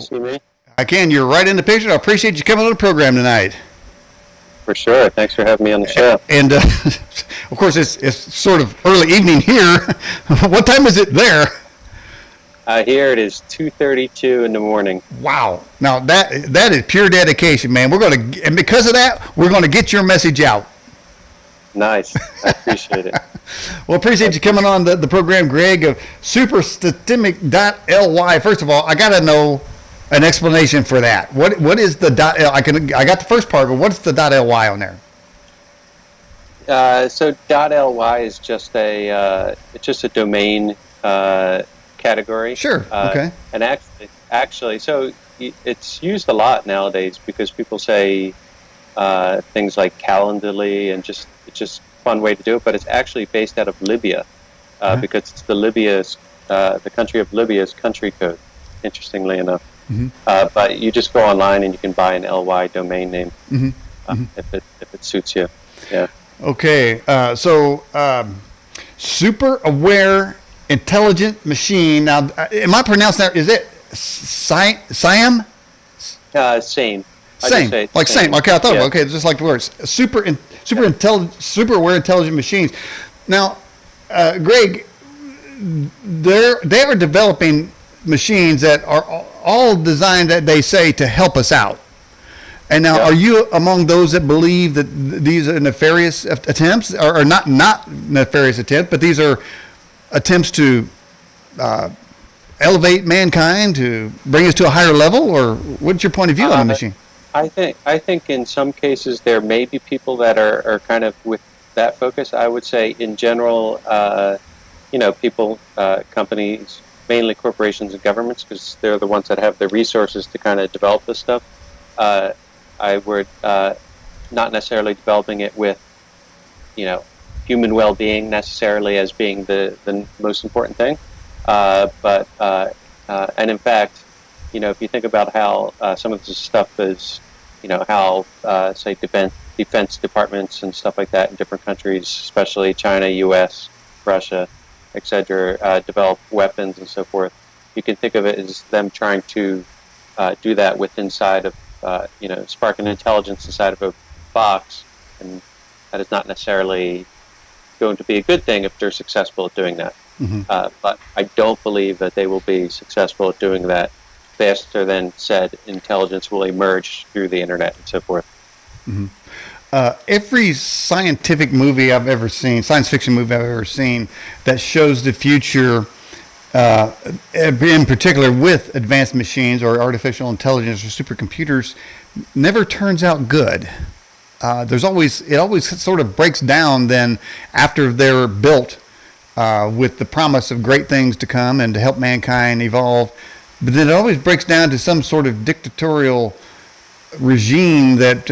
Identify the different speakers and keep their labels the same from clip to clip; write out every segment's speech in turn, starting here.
Speaker 1: See me?
Speaker 2: I can. You're right in the picture. I appreciate you coming on the program tonight.
Speaker 1: For sure. Thanks for having me on the show.
Speaker 2: And of course, it's sort of early evening here. What time is it there?
Speaker 1: Here it is 2:32 in the morning.
Speaker 2: Wow. Now that is pure dedication, man. And because of that, we're gonna get your message out.
Speaker 1: Nice. I appreciate it.
Speaker 2: Well, appreciate you coming on the program, Greg, of supersystemic.ly. First of all, I gotta know an explanation for that. What is the .l? I got the first part, but what's the .ly on there?
Speaker 1: So .ly is just a domain category.
Speaker 2: Sure. Okay.
Speaker 1: And actually, so it's used a lot nowadays because people say things like Calendly, and it's just a fun way to do it. But it's actually based out of Libya because it's the country of Libya's country code. Interestingly enough. Mm-hmm. But you just go online and you can buy an LY domain name if it suits you. Yeah.
Speaker 2: Okay. So super aware intelligent machine. Now, am I pronouncing that? Is it Siam?
Speaker 1: Same.
Speaker 2: Same. Like same. Okay, I thought. Yeah. Okay, it's just like the words. Super aware intelligent machines. Now, Greg, they are developing machines that are all designed, that they say, to help us out. And now, are you among those that believe that these are nefarious attempts, or not nefarious attempts, but these are attempts to elevate mankind, to bring us to a higher level? Or what's your point of view on the machine?
Speaker 1: I think in some cases there may be people that are kind of with that focus. I would say in general, people, companies, mainly corporations and governments, because they're the ones that have the resources to kind of develop this stuff. I would not necessarily developing it with, human well-being necessarily as being the most important thing. And in fact, if you think about how some of this stuff is, how, say, defense departments and stuff like that in different countries, especially China, U.S., Russia, etc., develop weapons and so forth, you can think of it as them trying to do that inside of, spark an intelligence inside of a box, and that is not necessarily going to be a good thing if they're successful at doing that. Mm-hmm. But I don't believe that they will be successful at doing that faster than said intelligence will emerge through the internet and so forth.
Speaker 2: Mm-hmm. Every scientific movie I've ever seen, science fiction movie I've ever seen, that shows the future, in particular with advanced machines or artificial intelligence or supercomputers, never turns out good. It always sort of breaks down then after they're built, with the promise of great things to come and to help mankind evolve. But then it always breaks down to some sort of dictatorial regime that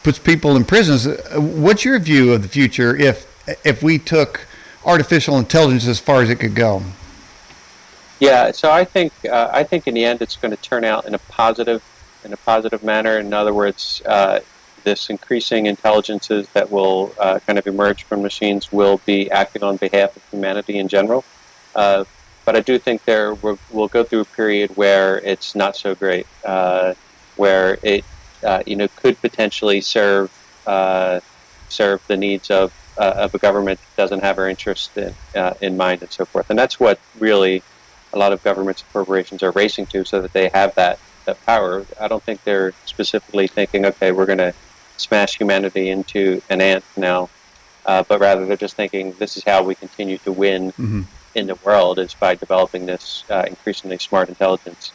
Speaker 2: puts people in prisons. What's your view of the future if we took artificial intelligence as far as it could go?
Speaker 1: Yeah, so I think in the end it's going to turn out in a positive manner. In other words, this increasing intelligences that will kind of emerge from machines will be acting on behalf of humanity in general. But I do think we'll go through a period where it's not so great, where it could potentially serve the needs of a government that doesn't have our interest in mind and so forth. And that's what really a lot of governments and corporations are racing to, so that they have that power. I don't think they're specifically thinking, okay, we're going to smash humanity into an ant now, but rather they're just thinking, this is how we continue to win in the world, is by developing this increasingly smart intelligence.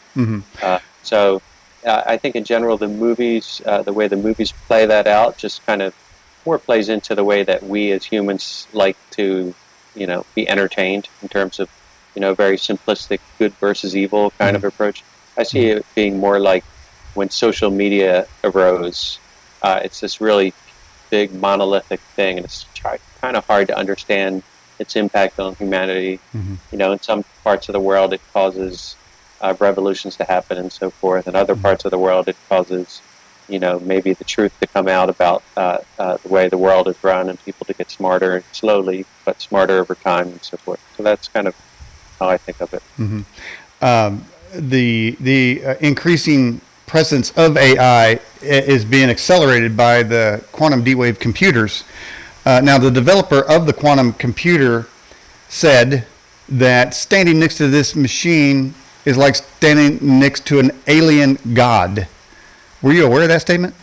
Speaker 1: So I think in general the way the movies play that out just kind of more plays into the way that we as humans like to be entertained, in terms of very simplistic good versus evil kind of approach. I see it being more like when social media arose. It's this really big monolithic thing, and it's kind of hard to understand its impact on humanity. In some parts of the world it causes revolutions to happen and so forth. In other parts of the world it causes, maybe the truth to come out about the way the world is run, and people to get smarter slowly, but smarter over time and so forth. So that's kind of how I think of it.
Speaker 2: the increasing presence of AI is being accelerated by the quantum D-Wave computers. Now, the developer of the quantum computer said that standing next to this machine is like standing next to an alien god. Were you aware of that statement?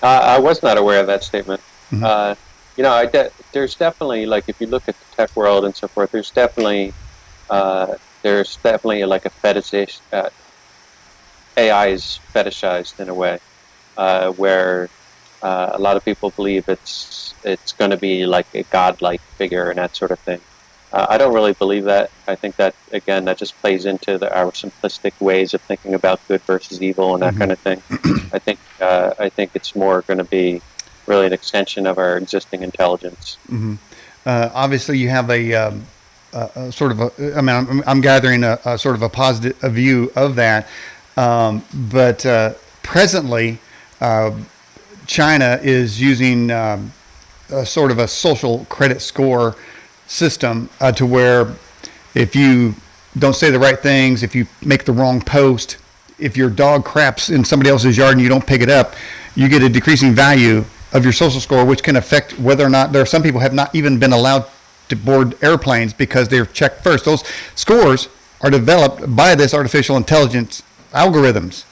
Speaker 1: I was not aware of that statement.
Speaker 2: Mm-hmm.
Speaker 1: There's definitely, like, if you look at the tech world and so forth, there's definitely like a fetishization. AI is fetishized in a way, where a lot of people believe it's going to be like a godlike figure and that sort of thing. I don't really believe that. I think that, again, that just plays into our simplistic ways of thinking about good versus evil and that kind of thing. I think it's more going to be really an extension of our existing intelligence.
Speaker 2: Obviously, you have a sort of a. I mean, I'm gathering a sort of a positive view of that, but presently, China is using a sort of a social credit score system to where if you don't say the right things, if you make the wrong post, if your dog craps in somebody else's yard and you don't pick it up, you get a decreasing value of your social score, which can affect whether or not there are some people have not even been allowed to board airplanes because they're checked first. Those scores are developed by this artificial intelligence algorithms.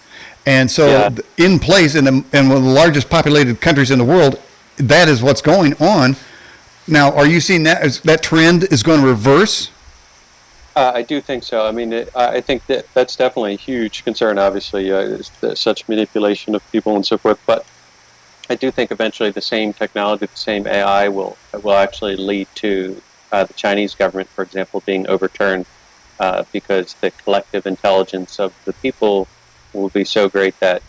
Speaker 2: And so in place in one of the largest populated countries in the world, that is what's going on. Now, are you seeing that trend is going to reverse?
Speaker 1: I do think so. I mean, I think that's definitely a huge concern, obviously, such manipulation of people and so forth. But I do think eventually the same technology, the same AI will actually lead to the Chinese government, for example, being overturned because the collective intelligence of the people will be so great that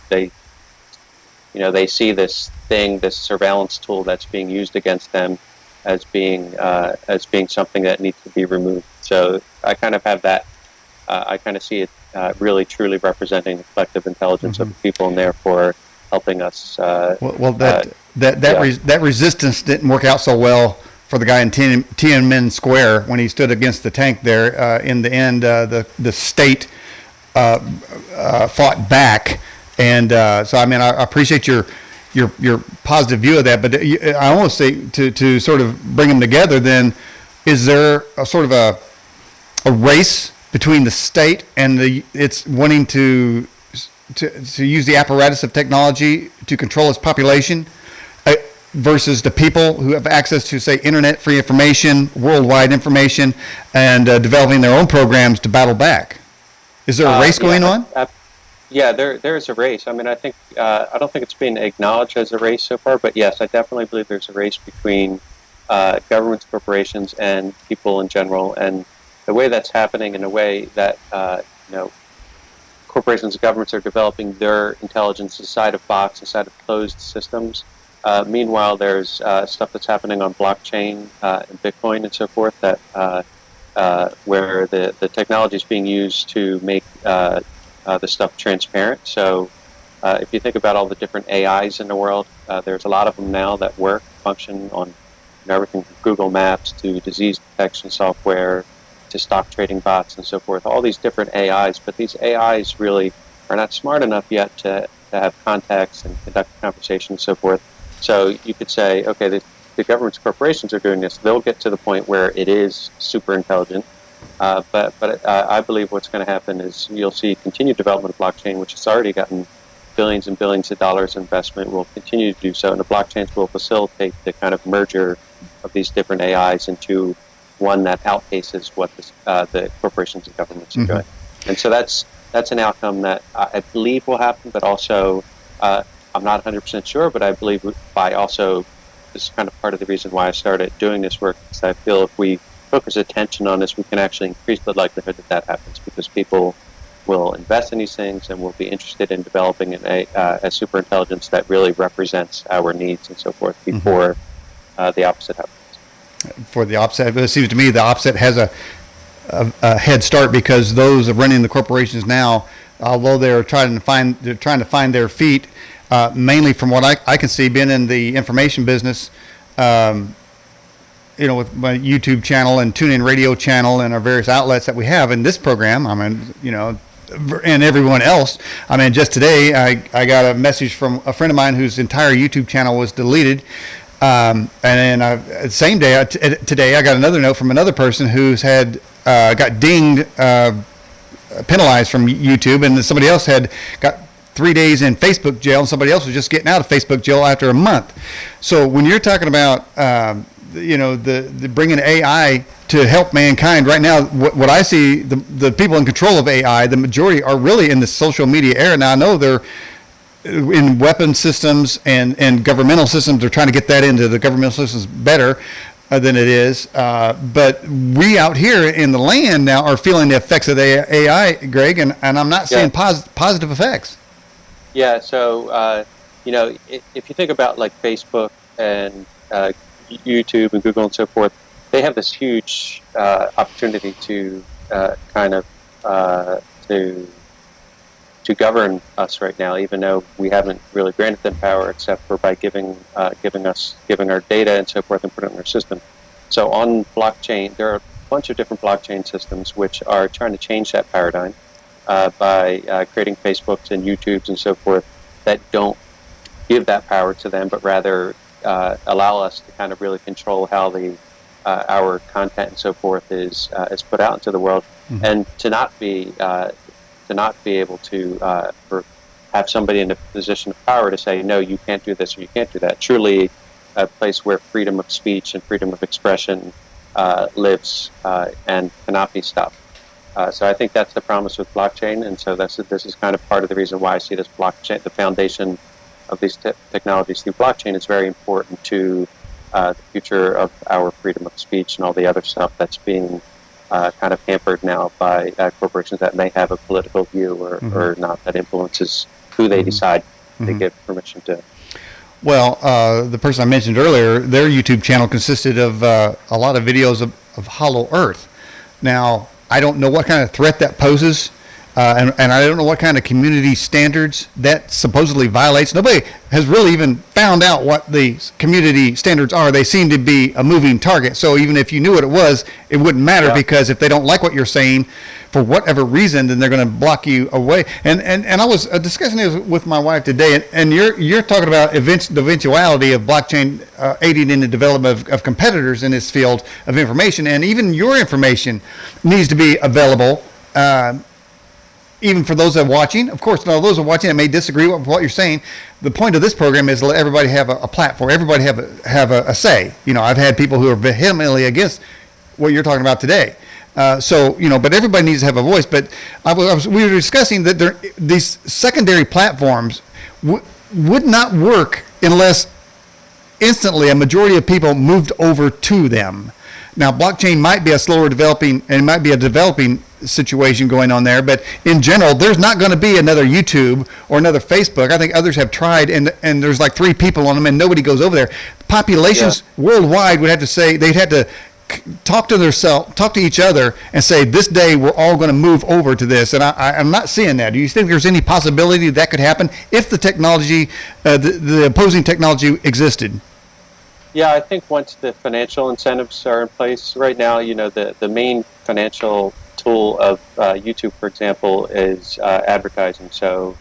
Speaker 1: they see this surveillance tool that's being used against them as being something that needs to be removed. So I kind of have that. I kind of see it really truly representing the collective intelligence of the people, and therefore helping us.
Speaker 2: That resistance didn't work out so well for the guy in Tiananmen Square when he stood against the tank there. In the end, the state fought back, and so I mean I appreciate your positive view of that, but I almost say to sort of bring them together. Then, is there a sort of a race between the state and it's wanting to use the apparatus of technology to control its population versus the people who have access to, say, internet-free information, worldwide information, and developing their own programs to battle back? Is there a race going on?
Speaker 1: Yeah, there is a race. I mean, I think I don't think it's been acknowledged as a race so far, but yes, I definitely believe there's a race between governments, corporations, and people in general. And the way that's happening in a way that corporations and governments are developing their intelligence inside of box, inside of closed systems. Meanwhile, there's stuff that's happening on blockchain and Bitcoin and so forth that where the technology is being used to make the stuff transparent. So if you think about all the different AIs in the world, there's a lot of them now that function on everything from Google Maps to disease detection software to stock trading bots and so forth, all these different AIs. But these AIs really are not smart enough yet to have context and conduct a conversation and so forth. So you could say, okay, the governments, corporations are doing this. They'll get to the point where it is super intelligent. But I believe what's going to happen is you'll see continued development of blockchain, which has already gotten billions and billions of dollars investment, will continue to do so. And the blockchains will facilitate the kind of merger of these different AIs into one that outpaces what the corporations and governments are doing. And so that's an outcome that I believe will happen, but also I'm not 100% sure, but I believe this is kind of part of the reason why I started doing this work, because I feel if we focus attention on this, we can actually increase the likelihood that happens, because people will invest in these things and will be interested in developing a super intelligence that really represents our needs and so forth before the opposite happens.
Speaker 2: For the opposite, it seems to me the opposite has a head start, because those running the corporations now, although they're trying to find their feet, mainly from what I can see, being in the information business, with my YouTube channel and TuneIn Radio channel and our various outlets that we have in this program, I mean, and everyone else. I mean, just today, I got a message from a friend of mine whose entire YouTube channel was deleted. And then same day, today, I got another note from another person who's got dinged, penalized from YouTube, and then somebody else had got 3 days in Facebook jail, and somebody else was just getting out of Facebook jail after a month. So when you're talking about, the bringing AI to help mankind right now, what I see, the people in control of AI, the majority are really in the social media era. Now I know they're in weapon systems and governmental systems. They're trying to get that into the governmental systems better than it is. But we out here in the land now are feeling the effects of the AI, Greg, and I'm not seeing positive effects.
Speaker 1: Yeah, so, if you think about like Facebook and YouTube and Google and so forth, they have this huge opportunity to to govern us right now, even though we haven't really granted them power except for by giving our data and so forth and putting it in our system. So on blockchain, there are a bunch of different blockchain systems which are trying to change that paradigm by creating Facebooks and YouTubes and so forth that don't give that power to them, but rather allow us to kind of really control how our content and so forth is put out into the world, and to not be able to have somebody in a position of power to say, no, you can't do this or you can't do that. Truly a place where freedom of speech and freedom of expression lives and cannot be stopped. So I think that's the promise with blockchain, and so this is kind of part of the reason why I see this blockchain, the foundation of these technologies through blockchain, is very important to the future of our freedom of speech and all the other stuff that's being kind of hampered now by corporations that may have a political view or not, that influences who they decide to give permission to.
Speaker 2: Well, the person I mentioned earlier, their YouTube channel consisted of a lot of videos of Hollow Earth. Now, I don't know what kind of threat that poses, and I don't know what kind of community standards that supposedly violates. Nobody has really even found out what the community standards are. They seem to be a moving target. So even if you knew what it was, it wouldn't matter, because if they don't like what you're saying for whatever reason, then they're going to block you away. And I was discussing this with my wife today, and you're talking about the eventuality of blockchain aiding in the development of competitors in this field of information, and even your information needs to be available. Even for those that are watching, of course, now those that are watching that may disagree with what you're saying. The point of this program is to let everybody have a platform. Everybody have a say. I've had people who are vehemently against what you're talking about today. But everybody needs to have a voice. But we were discussing that these secondary platforms would not work unless instantly a majority of people moved over to them. Now, blockchain might be a slower developing, and it might be a developing situation going on there, but in general, there's not going to be another YouTube or another Facebook. I think others have tried, and there's like 3 people on them, and nobody goes over there. Populations worldwide would have to say, they'd have to talk to each other and say, this day we're all going to move over to this. And I'm not seeing that. Do you think there's any possibility that could happen if the technology, the opposing technology existed?
Speaker 1: Yeah, I think once the financial incentives are in place, right now, the main financial tool of YouTube, for example, is advertising. So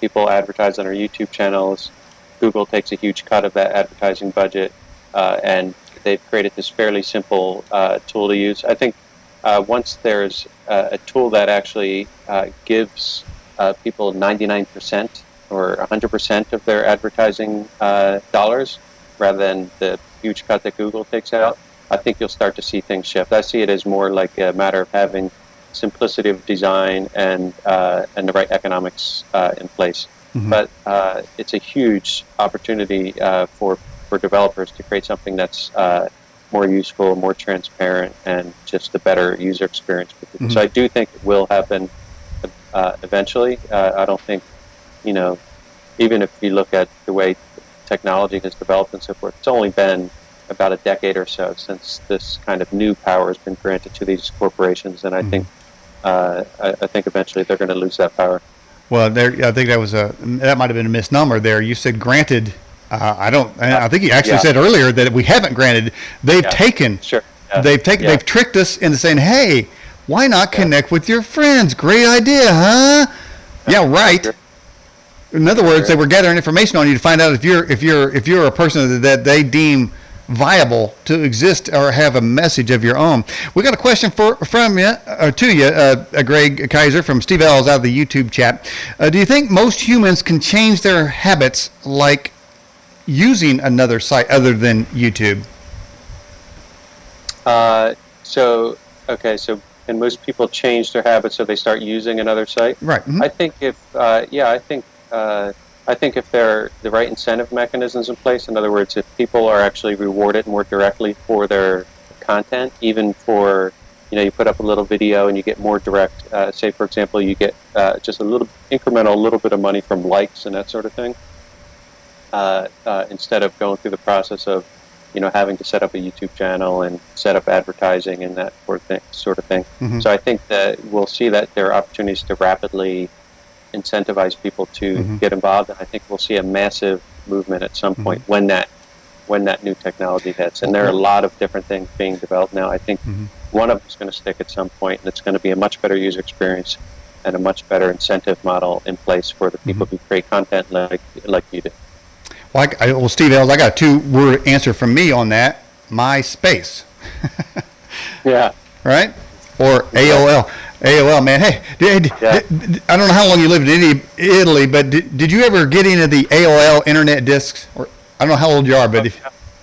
Speaker 1: people advertise on our YouTube channels. Google takes a huge cut of that advertising budget, and they've created this fairly simple tool to use. I think once there's a tool that actually gives people 99% or 100% of their advertising dollars, rather than the huge cut that Google takes out, I think you'll start to see things shift. I see it as more like a matter of having simplicity of design and the right economics in place. But it's a huge opportunity for developers to create something that's more useful, more transparent, and just a better user experience for people. So I do think it will happen eventually. I don't think, even if you look at the way technology has developed and so forth, it's only been about a decade or so since this kind of new power has been granted to these corporations, and I think eventually they're going to lose that power.
Speaker 2: Well, I think that might have been a misnomer there. You said granted I don't. I think you actually
Speaker 1: yeah.
Speaker 2: said earlier that we haven't granted. They've taken.
Speaker 1: Sure. Yeah.
Speaker 2: They've tricked us into saying, "Hey, why not
Speaker 1: Yeah.
Speaker 2: connect with your friends? Great idea, huh?" Yeah, right. In other words, they were gathering information on you to find out if you're a person that they deem viable to exist or have a message of your own. We got a question from you to you, Greg Kaiser from Steve Ells out of the YouTube chat. Do you think most humans can change their habits, like using another site other than YouTube?
Speaker 1: So can most people change their habits so they start using another site?
Speaker 2: Right. Mm-hmm.
Speaker 1: I think I think if there are the right incentive mechanisms in place, in other words, if people are actually rewarded more directly for their content, even for, you put up a little video and you get more direct, say, for example, you get just a little incremental, little bit of money from likes and that sort of thing, instead of going through the process of, having to set up a YouTube channel and set up advertising and that sort of thing.
Speaker 2: Mm-hmm.
Speaker 1: So I think that we'll see that there are opportunities to rapidly incentivize people to
Speaker 2: mm-hmm.
Speaker 1: get involved, and I think we'll see a massive movement at some point
Speaker 2: mm-hmm.
Speaker 1: when that new technology hits. And there are a lot of different things being developed now. I think
Speaker 2: mm-hmm.
Speaker 1: one of them is going to stick at some point, and it's going to be a much better user experience and a much better incentive model in place for the people
Speaker 2: mm-hmm.
Speaker 1: who create content like you do.
Speaker 2: Well, Steve Ells, I got a 2-word answer from me on that. MySpace.
Speaker 1: Yeah.
Speaker 2: Right? Or AOL. AOL, man. Hey, I don't know how long you lived in Italy, but did you ever get into the AOL internet discs? Or I don't know how old you are, but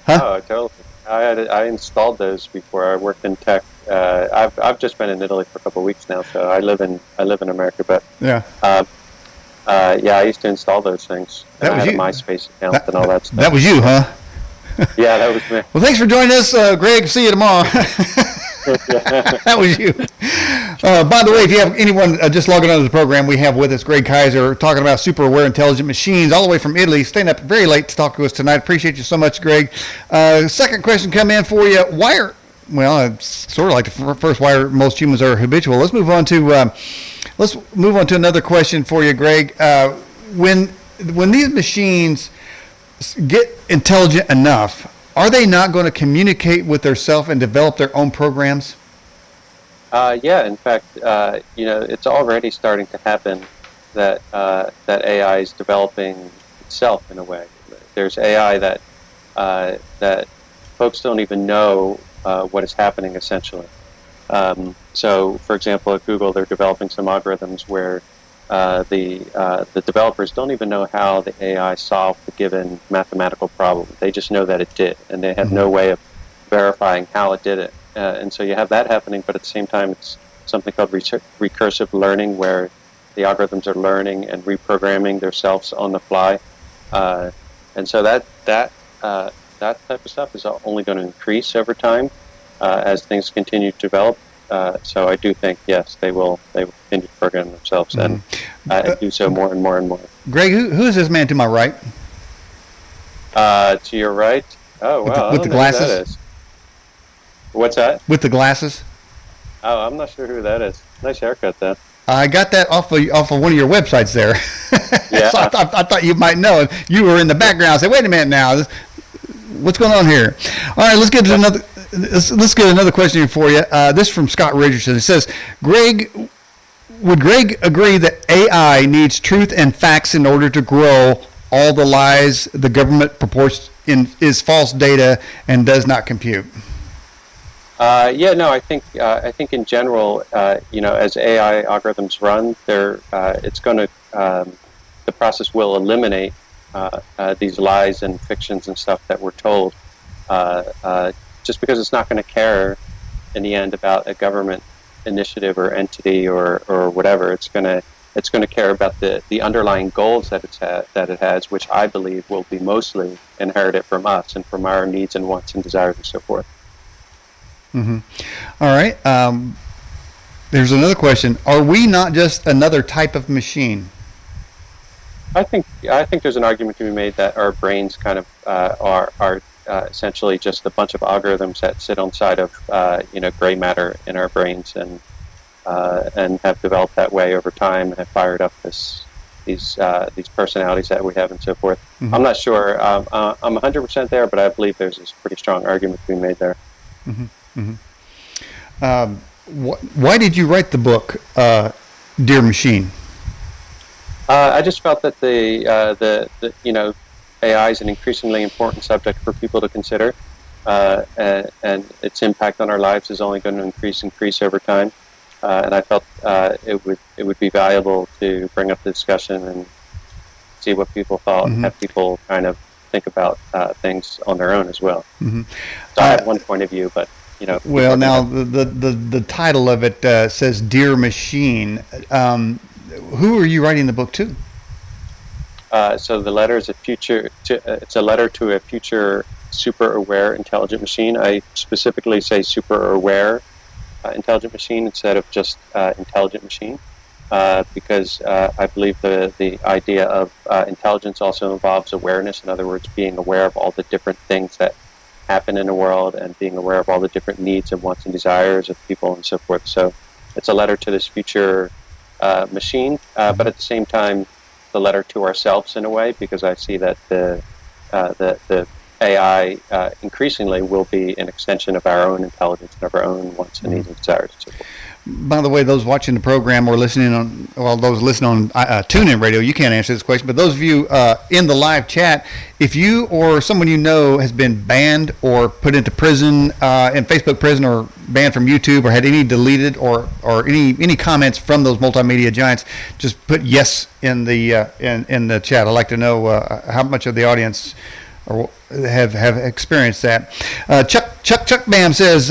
Speaker 1: Oh, totally. I installed those before. I worked in tech. I've just been in Italy for a couple of weeks now, so I live in America. But
Speaker 2: yeah,
Speaker 1: I used to install those things.
Speaker 2: That was
Speaker 1: I had
Speaker 2: you.
Speaker 1: A MySpace account and all that stuff.
Speaker 2: That was you, huh?
Speaker 1: Yeah, that was me.
Speaker 2: Well, thanks for joining us, Greg. See you tomorrow. That was you. By the way, if you have anyone just logging onto the program, we have with us Greg Kaiser talking about super aware intelligent machines all the way from Italy, staying up very late to talk to us tonight. Appreciate you so much, Greg. Second question come in for you. It's sort of like the first, why most humans are habitual. Let's move on to another question for you, Greg. When these machines get intelligent enough, are they not going to communicate with themselves and develop their own programs?
Speaker 1: Yeah, in fact, it's already starting to happen that AI is developing itself in a way. There's AI that folks don't even know what is happening, essentially. So, for example, at Google, they're developing some algorithms where the developers don't even know how the AI solved the given mathematical problem. They just know that it did, and they have
Speaker 2: mm-hmm.
Speaker 1: no way of verifying how it did it. And so you have that happening, but at the same time, it's something called recursive learning, where the algorithms are learning and reprogramming themselves on the fly. And so that type of stuff is only going to increase over time as things continue to develop. So I do think, yes, they will continue to program themselves and do so more and more and more.
Speaker 2: Greg, who is this man to my right?
Speaker 1: To your right? Oh, wow.
Speaker 2: With the glasses?
Speaker 1: Who that is. What's that?
Speaker 2: With the glasses?
Speaker 1: Oh, I'm not sure who that is. Nice haircut, though.
Speaker 2: I got that off of one of your websites there.
Speaker 1: Yeah.
Speaker 2: So I thought you might know. You were in the background. I said, wait a minute now. What's going on here? All right, let's get to another. Let's get another question here for you. This is from Scott Richardson. It says, would Greg agree that AI needs truth and facts in order to grow? All the lies the government purports is false data and does not compute?
Speaker 1: I think in general, as AI algorithms run, it's going to the process will eliminate these lies and fictions and stuff that we're told. Just because it's not going to care in the end about a government initiative or entity or whatever. It's going to care about the underlying goals that it has, which I believe will be mostly inherited from us and from our needs and wants and desires and so forth.
Speaker 2: Mm-hmm. All right. There's another question. Are we not just another type of machine?
Speaker 1: I think there's an argument to be made that our brains kind of are essentially just a bunch of algorithms that sit on side of gray matter in our brains and have developed that way over time and have fired up these these personalities that we have and so forth.
Speaker 2: Mm-hmm.
Speaker 1: I'm not sure. I'm 100% there, but I believe there's this pretty strong argument to be made there.
Speaker 2: Mm-hmm. Why did you write the book, Dear Machine?
Speaker 1: I just felt that the AI is an increasingly important subject for people to consider, and its impact on our lives is only going to increase over time. And I felt it would be valuable to bring up the discussion and see what people thought, and have people kind of think about things on their own as well. So I have one point of view, but
Speaker 2: well, now the title of it says "Dear Machine." Who are you writing the book to?
Speaker 1: So the letter is it's a letter to a future super aware intelligent machine. I specifically say super aware intelligent machine instead of just intelligent machine, because I believe the idea of intelligence also involves awareness. In other words, being aware of all the different things that happen in the world and being aware of all the different needs and wants and desires of people and so forth. So it's a letter to this future machine, but at the same time, the letter to ourselves in a way, because I see that the AI increasingly will be an extension of our own intelligence and of our own wants and needs and desires and so forth.
Speaker 2: By the way, those watching the program or listening on, well, those listening on TuneIn Radio, you can't answer this question, but those of you in the live chat, if you or someone you know has been banned or put into prison, in Facebook prison, or banned from YouTube, or had any deleted or any comments from those multimedia giants, just put yes in the chat. I'd like to know how much of the audience have experienced that. Chuck Bam says,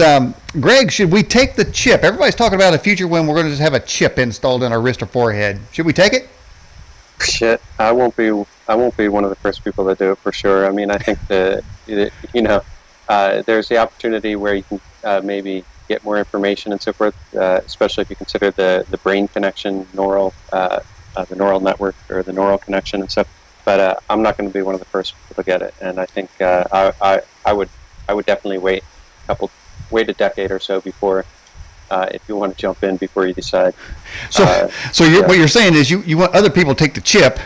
Speaker 2: Greg, should we take the chip? Everybody's talking about a future when we're going to just have a chip installed in our wrist or forehead. Should we take it?
Speaker 1: Shit, I won't be one of the first people to do it for sure. I mean, I think there's the opportunity where you can maybe get more information and so forth, especially if you consider the brain connection, the neural network or the neural connection and stuff. But I'm not going to be one of the first people to get it, and I think I would definitely wait a decade or so before, if you want to jump in before you decide.
Speaker 2: So what you're saying is you want other people to take the chip,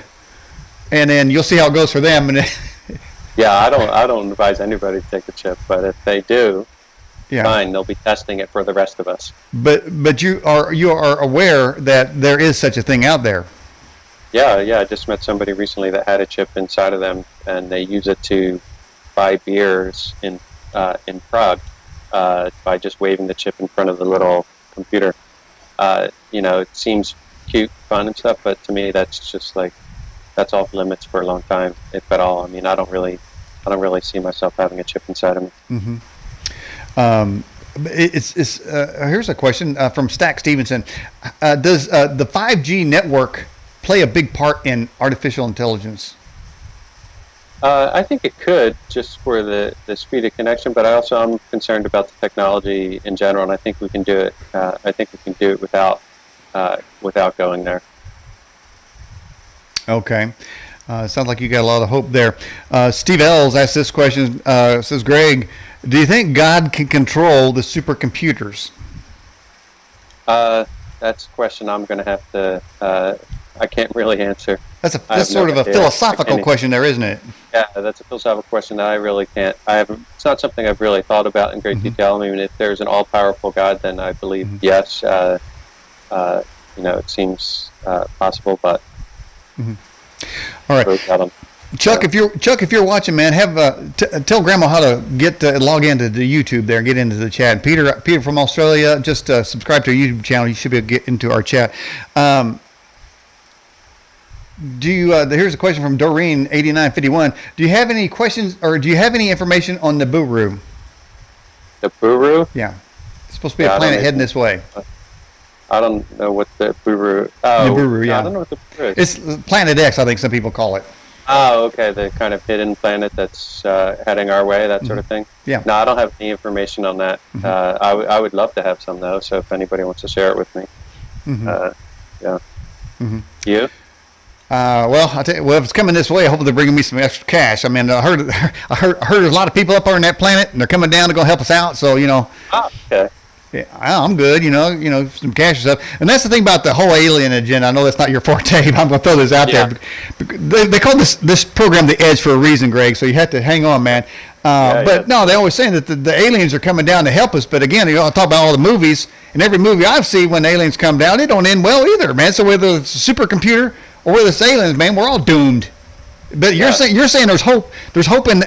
Speaker 2: and then you'll see how it goes for them. And
Speaker 1: yeah, I don't advise anybody to take the chip, but if they do, fine, they'll be testing it for the rest of us.
Speaker 2: But you are aware that there is such a thing out there.
Speaker 1: Yeah, I just met somebody recently that had a chip inside of them, and they use it to buy beers in Prague by just waving the chip in front of the little computer. It seems cute, fun, and stuff, but to me, that's off limits for a long time, if at all. I mean, I don't really see myself having a chip inside of me.
Speaker 2: Here's a question from Stack Stevenson. Does the 5G network play a big part in artificial intelligence?
Speaker 1: I think it could, just for the speed of connection, but I'm concerned about the technology in general, and I think we can do it. I think we can do it without going there.
Speaker 2: Okay. Sounds like you got a lot of hope there. Steve Ells asked this question, says, Greg, do you think God can control the supercomputers?
Speaker 1: That's a question I'm going to have to... I can't really answer.
Speaker 2: That's sort of a philosophical question there, isn't it?
Speaker 1: Yeah, that's a philosophical question that I really can't. It's not something I've really thought about in great detail. I mean, if there's an all-powerful God, then I believe yes. It seems possible, but.
Speaker 2: All right, Chuck. If you're watching, man, tell Grandma how to log into the YouTube there and get into the chat. Peter from Australia, just subscribe to our YouTube channel. You should be able to get into our chat. Here's a question from Doreen 8951. Do you have any questions, or do you have any information on Nibiru?
Speaker 1: Nibiru?
Speaker 2: Yeah, it's supposed to be a planet heading this way.
Speaker 1: I don't know what the Nibiru.
Speaker 2: Nibiru, yeah.
Speaker 1: I don't know what the Nibiru is.
Speaker 2: It's Planet X, I think some people call it.
Speaker 1: Oh, okay, the kind of hidden planet that's heading our way, that sort of thing.
Speaker 2: Yeah.
Speaker 1: No, I don't have any information on that. I would love to have some though. So if anybody wants to share it with me, yeah. You?
Speaker 2: I'll tell you, if it's coming this way, I hope they're bringing me some extra cash. I mean, I heard there's a lot of people up on that planet, and they're coming down to go help us out. So
Speaker 1: Oh, okay.
Speaker 2: Yeah, I'm good, some cash and stuff. And that's the thing about the whole alien agenda. I know that's not your forte, but I'm going to throw this out
Speaker 1: Yeah.
Speaker 2: there. They call this program the Edge for a reason, Greg. So you have to hang on, man.
Speaker 1: Yeah.
Speaker 2: But no, they're always saying that the aliens are coming down to help us. But again, I talk about all the movies, and every movie I've seen when aliens come down, it don't end well either, man. So whether it's a supercomputer or whether it's aliens, man, we're all doomed. But you're saying there's hope. There's hope in the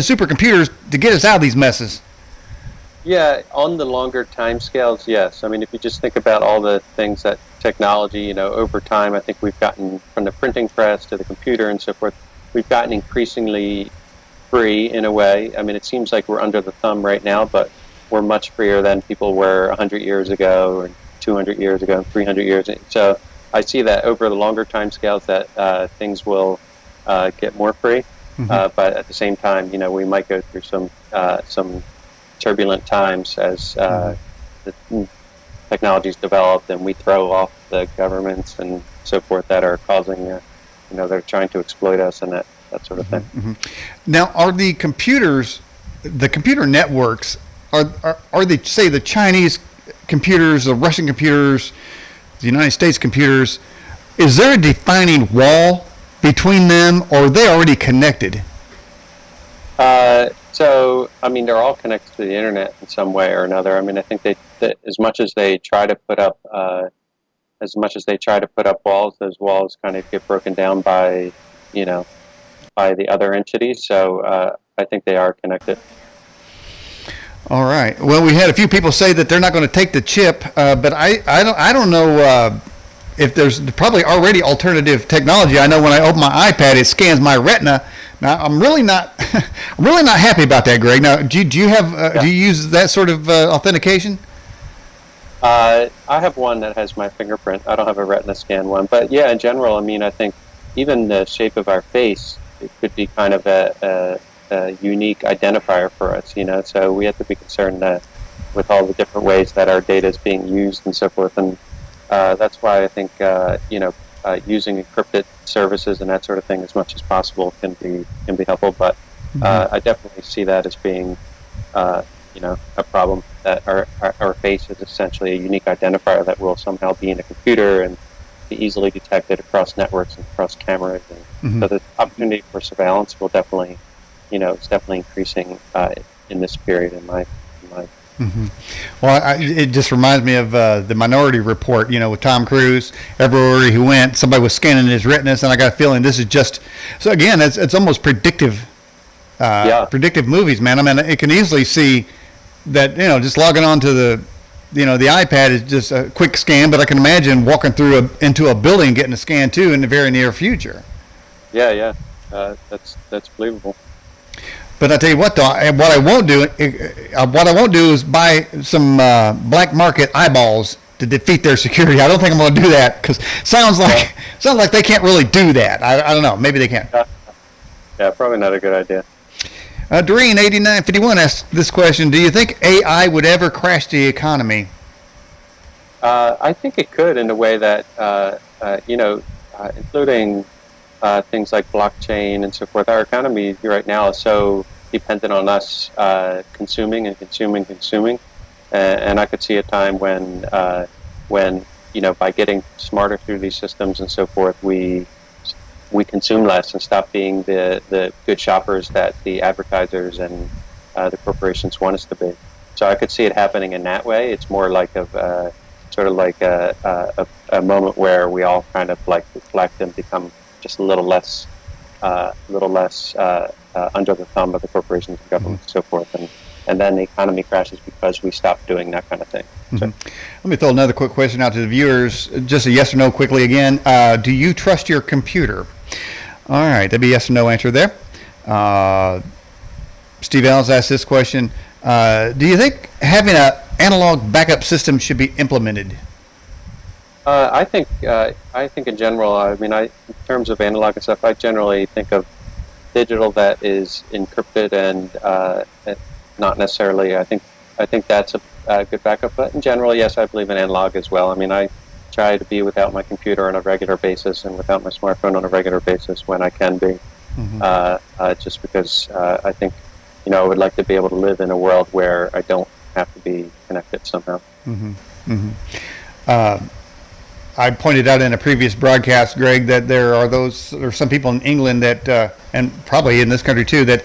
Speaker 2: supercomputers to get us out of these messes.
Speaker 1: Yeah, on the longer time scales, yes. I mean, if you just think about all the things that technology, over time, I think we've gotten from the printing press to the computer and so forth, we've gotten increasingly free in a way. I mean, it seems like we're under the thumb right now, but we're much freer than people were 100 years ago or 200 years ago, 300 years. So I see that over the longer time scales that things will get more free. But at the same time, we might go through some turbulent times as the technologies develop and we throw off the governments and so forth that are causing, they're trying to exploit us and that sort of thing.
Speaker 2: Mm-hmm. Now, are the computers, the computer networks, are they, say, the Chinese computers, the Russian computers, the United States computers, is there a defining wall between them, or are they already connected?
Speaker 1: So, I mean, they're all connected to the internet in some way or another. I mean, I think that as much as they try to put up walls, those walls kind of get broken down by, by the other entities. So, I think they are connected.
Speaker 2: All right. Well, we had a few people say that they're not going to take the chip, but I don't know if there's probably already alternative technology. I know when I open my iPad, it scans my retina. Now, I'm really not happy about that, Greg. Now, do you have do you use that sort of authentication?
Speaker 1: I have one that has my fingerprint. I don't have a retina scan one, but yeah, in general, I mean, I think even the shape of our face, it could be kind of a unique identifier for us, So we have to be concerned with all the different ways that our data is being used and so forth, and that's why I think using encrypted services and that sort of thing as much as possible can be helpful. But I definitely see that as being a problem, that our face is essentially a unique identifier that will somehow be in a computer and be easily detected across networks and across cameras. And so the opportunity for surveillance will definitely, is definitely increasing in this period in my.
Speaker 2: Well, it just reminds me of the Minority Report, with Tom Cruise. Everywhere he went, somebody was scanning his retinas, and I got a feeling this is just, so again, it's almost predictive movies, man. I mean, it can easily see that, just logging on to the iPad is just a quick scan, but I can imagine walking into a building getting a scan too in the very near future.
Speaker 1: Yeah. That's believable.
Speaker 2: But I tell you what, though, what I won't do is buy some black market eyeballs to defeat their security. I don't think I'm going to do that because sounds like they can't really do that. I don't know. Maybe they can.
Speaker 1: Yeah, probably not a good idea.
Speaker 2: Doreen 8951 asked this question: do you think AI would ever crash the economy?
Speaker 1: I think it could in a way that including things like blockchain and so forth. Our economy right now is so dependent on us consuming, and I could see a time when by getting smarter through these systems and so forth, we consume less and stop being the good shoppers that the advertisers and the corporations want us to be. So I could see it happening in that way. It's more like a moment where we all kind of like reflect and become just a little less under the thumb of the corporations and governments and so forth, and then the economy crashes because we stop doing that kind of thing. So.
Speaker 2: Let me throw another quick question out to the viewers, just a yes or no quickly again. Do you trust your computer? All right, that'd be a yes or no answer there. Steve Allen's asked this question: do you think having an analog backup system should be implemented?
Speaker 1: I think in general, I mean, in terms of analog and stuff, I generally think of digital that is encrypted and not necessarily. I think that's a good backup. But in general, yes, I believe in analog as well. I mean, I try to be without my computer on a regular basis and without my smartphone on a regular basis when I can be. Just because I think I would like to be able to live in a world where I don't have to be connected somehow.
Speaker 2: I pointed out in a previous broadcast, Greg, that there are some people in England that, and probably in this country too, that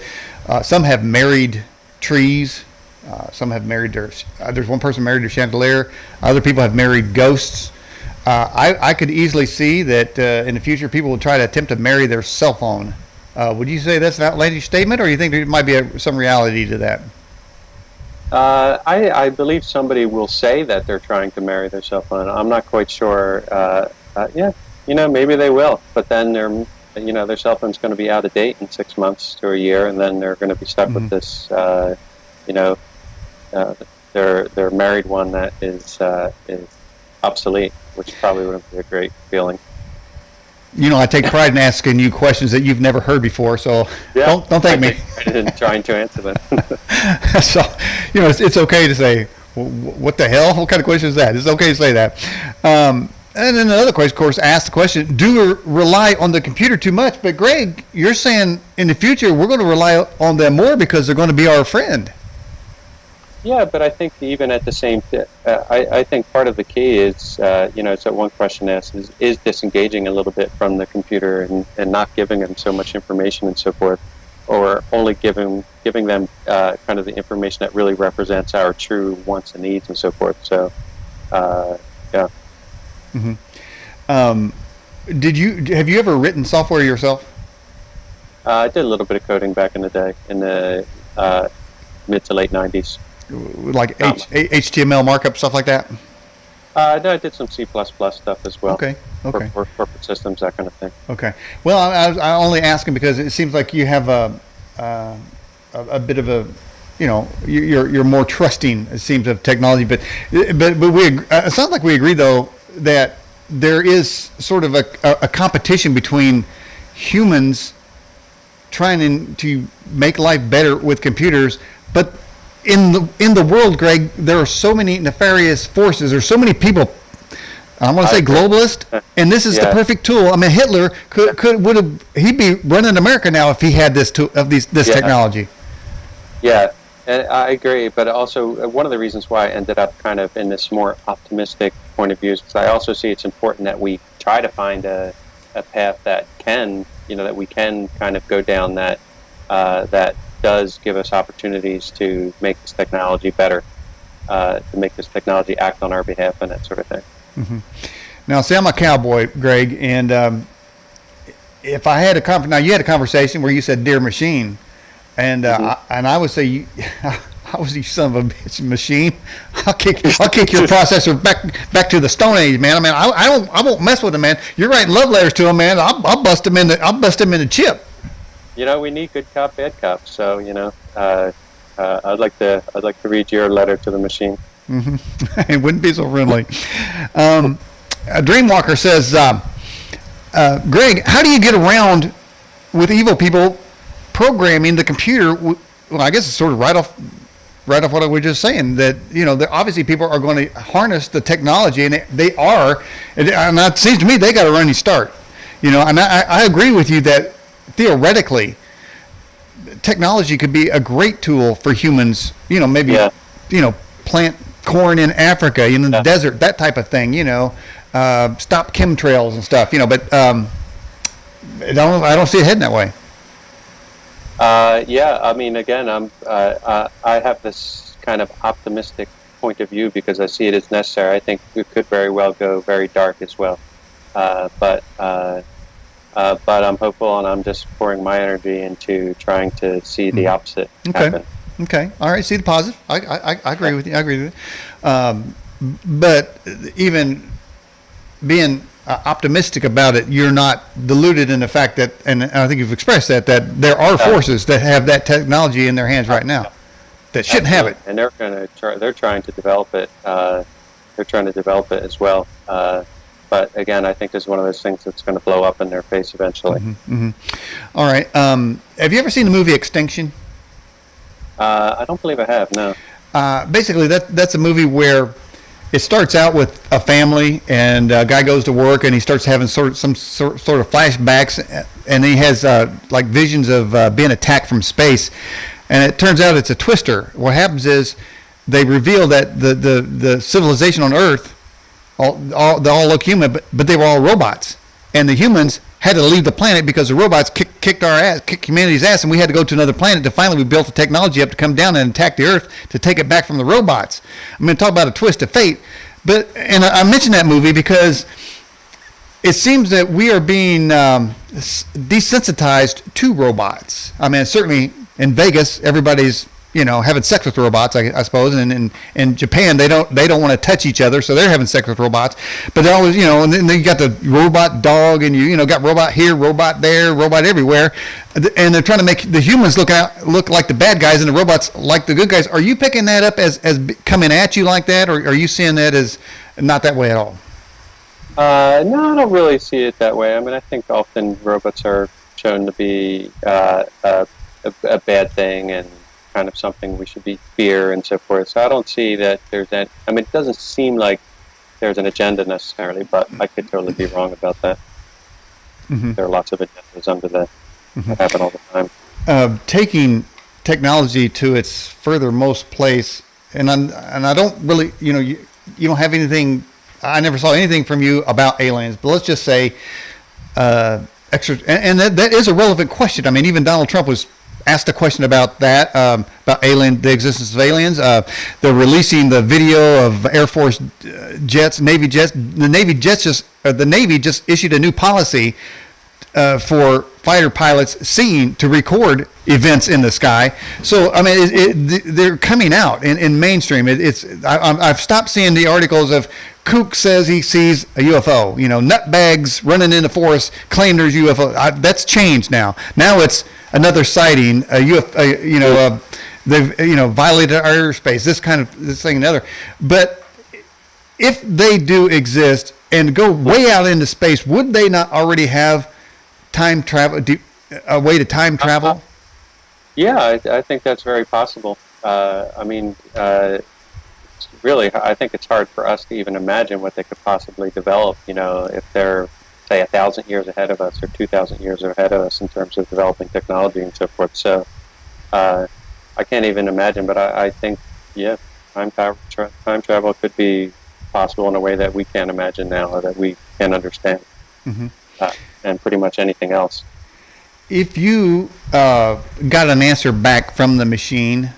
Speaker 2: some have married trees. Some have married there's one person married to chandelier. Other people have married ghosts. I could easily see that in the future people will try to attempt to marry their cell phone. Would you say that's an outlandish statement, or you think there might be some reality to that?
Speaker 1: I believe somebody will say that they're trying to marry their cell phone. I'm not quite sure. Yeah, maybe they will, but then their cell phone's going to be out of date in 6 months to a year, and then they're going to be stuck with this, their married one that is obsolete, which probably wouldn't be a great feeling.
Speaker 2: I take pride in asking you questions that you've never heard before, so
Speaker 1: yeah,
Speaker 2: don't thank me.
Speaker 1: In trying to answer them.
Speaker 2: So, it's okay to say, what the hell? What kind of question is that? It's okay to say that. And then another question, of course, asks the question, do we rely on the computer too much? But Greg, you're saying in the future we're going to rely on them more because they're going to be our friend.
Speaker 1: Yeah, but I think even at the same, I think part of the key is, so one question asked is disengaging a little bit from the computer and not giving them so much information and so forth, or only giving them kind of the information that really represents our true wants and needs and so forth. So, yeah.
Speaker 2: Mm-hmm. Have you ever written software yourself?
Speaker 1: I did a little bit of coding back in the day, in the mid to late 90s.
Speaker 2: Like HTML markup, stuff like that?
Speaker 1: No, I did some C++ stuff as well.
Speaker 2: Okay.
Speaker 1: For corporate systems, that kind of thing.
Speaker 2: Okay. Well, I only asking because it seems like you have a bit of a, you're more trusting, it seems, of technology. But it sounds like we agree, though, that there is sort of a competition between humans trying to make life better with computers, but in the world, Greg, there are so many nefarious forces. There's so many people. I want to say globalist, and this is the perfect tool. I mean, Hitler he'd be running America now if he had this technology.
Speaker 1: Yeah, and I agree. But also, one of the reasons why I ended up kind of in this more optimistic point of view is because I also see it's important that we try to find a path that that we can kind of go down that does give us opportunities to make this technology better, to make this technology act on our behalf and that sort of thing.
Speaker 2: Mm-hmm. Now, see, I'm a cowboy, Greg, and if I had now you had a conversation where you said "dear machine," and I would say, I was you son of a bitch machine. I'll kick your processor back to the Stone Age, man. I mean, I won't mess with him, man. You're writing love letters to him, man. I'll bust him in the chip.
Speaker 1: We need good cop, bad cop. So I'd like to read your letter to the machine.
Speaker 2: Mm-hmm. It wouldn't be so friendly. Dreamwalker says, Greg, how do you get around with evil people programming the computer? Well, I guess it's sort of right off what I was just saying, that obviously people are going to harness the technology, and they are, and it seems to me they got a running start. And I agree with you that theoretically technology could be a great tool for humans. Maybe plant corn in Africa, the desert, that type of thing. Stop chemtrails and stuff. But I don't see it heading that way.
Speaker 1: I mean, again, I have this kind of optimistic point of view because I see it as necessary. I think it could very well go very dark as well. But I'm hopeful, and I'm just pouring my energy into trying to see the opposite happen.
Speaker 2: Okay. All right. See the positive. I agree with you. I agree with you. But even being optimistic about it, you're not deluded in the fact that, and I think you've expressed that there are forces that have that technology in their hands right now that shouldn't have it.
Speaker 1: And they're trying to develop it. They're trying to develop it as well. But again, I think it's one of those things that's going to blow up in their face eventually.
Speaker 2: Mm-hmm. Mm-hmm. All right. Have you ever seen the movie Extinction?
Speaker 1: I don't believe I have. No.
Speaker 2: Basically, that's a movie where it starts out with a family, and a guy goes to work, and he starts having some sort of flashbacks, and he has like visions of being attacked from space, and it turns out it's a twister. What happens is they reveal that the civilization on Earth they all look human, but they were all robots, and the humans had to leave the planet because the robots kicked humanity's ass, and we had to go to another planet to finally we built the technology up to come down and attack the Earth to take it back from the robots. I mean, talk about a twist of fate. And I mentioned that movie because it seems that we are being desensitized to robots. I mean, certainly in Vegas, everybody's having sex with robots, I suppose, and in Japan they don't want to touch each other, so they're having sex with robots. But they're always, and then you got the robot dog, and you got robot here, robot there, robot everywhere, and they're trying to make the humans look like the bad guys and the robots like the good guys. Are you picking that up as coming at you like that, or are you seeing that as not that way at all?
Speaker 1: No, I don't really see it that way. I mean, I think often robots are shown to be a bad thing and kind of something we should be fear and so forth. So I don't see that there's that. I mean, it doesn't seem like there's an agenda necessarily, but I could totally be wrong about that. Mm-hmm. There are lots of agendas under that happen all the time.
Speaker 2: Taking technology to its furthermost place, and I don't really, you don't have anything. I never saw anything from you about aliens, but let's just say extra, and that is a relevant question. I mean, even Donald Trump was asked a question about that, about the existence of aliens. They're releasing the video of Air Force jets, Navy jets. The Navy just issued a new policy for fighter pilots to record events in the sky. So I mean, they're coming out in mainstream. I've stopped seeing the articles of Kook says he sees a UFO. Nutbags running in the forest claim there's UFO. That's changed now. Now it's another sighting. They've violated our airspace. This thing and other. But if they do exist and go way out into space, would they not already have time travel? A way to time travel?
Speaker 1: Yeah, I think that's very possible. Really, I think it's hard for us to even imagine what they could possibly develop, if they're, say, 1,000 years ahead of us or 2,000 years ahead of us in terms of developing technology and so forth. So I can't even imagine, but I think, yeah, time travel could be possible in a way that we can't imagine now or that we can't understand, and pretty much anything else.
Speaker 2: If you got an answer back from the machine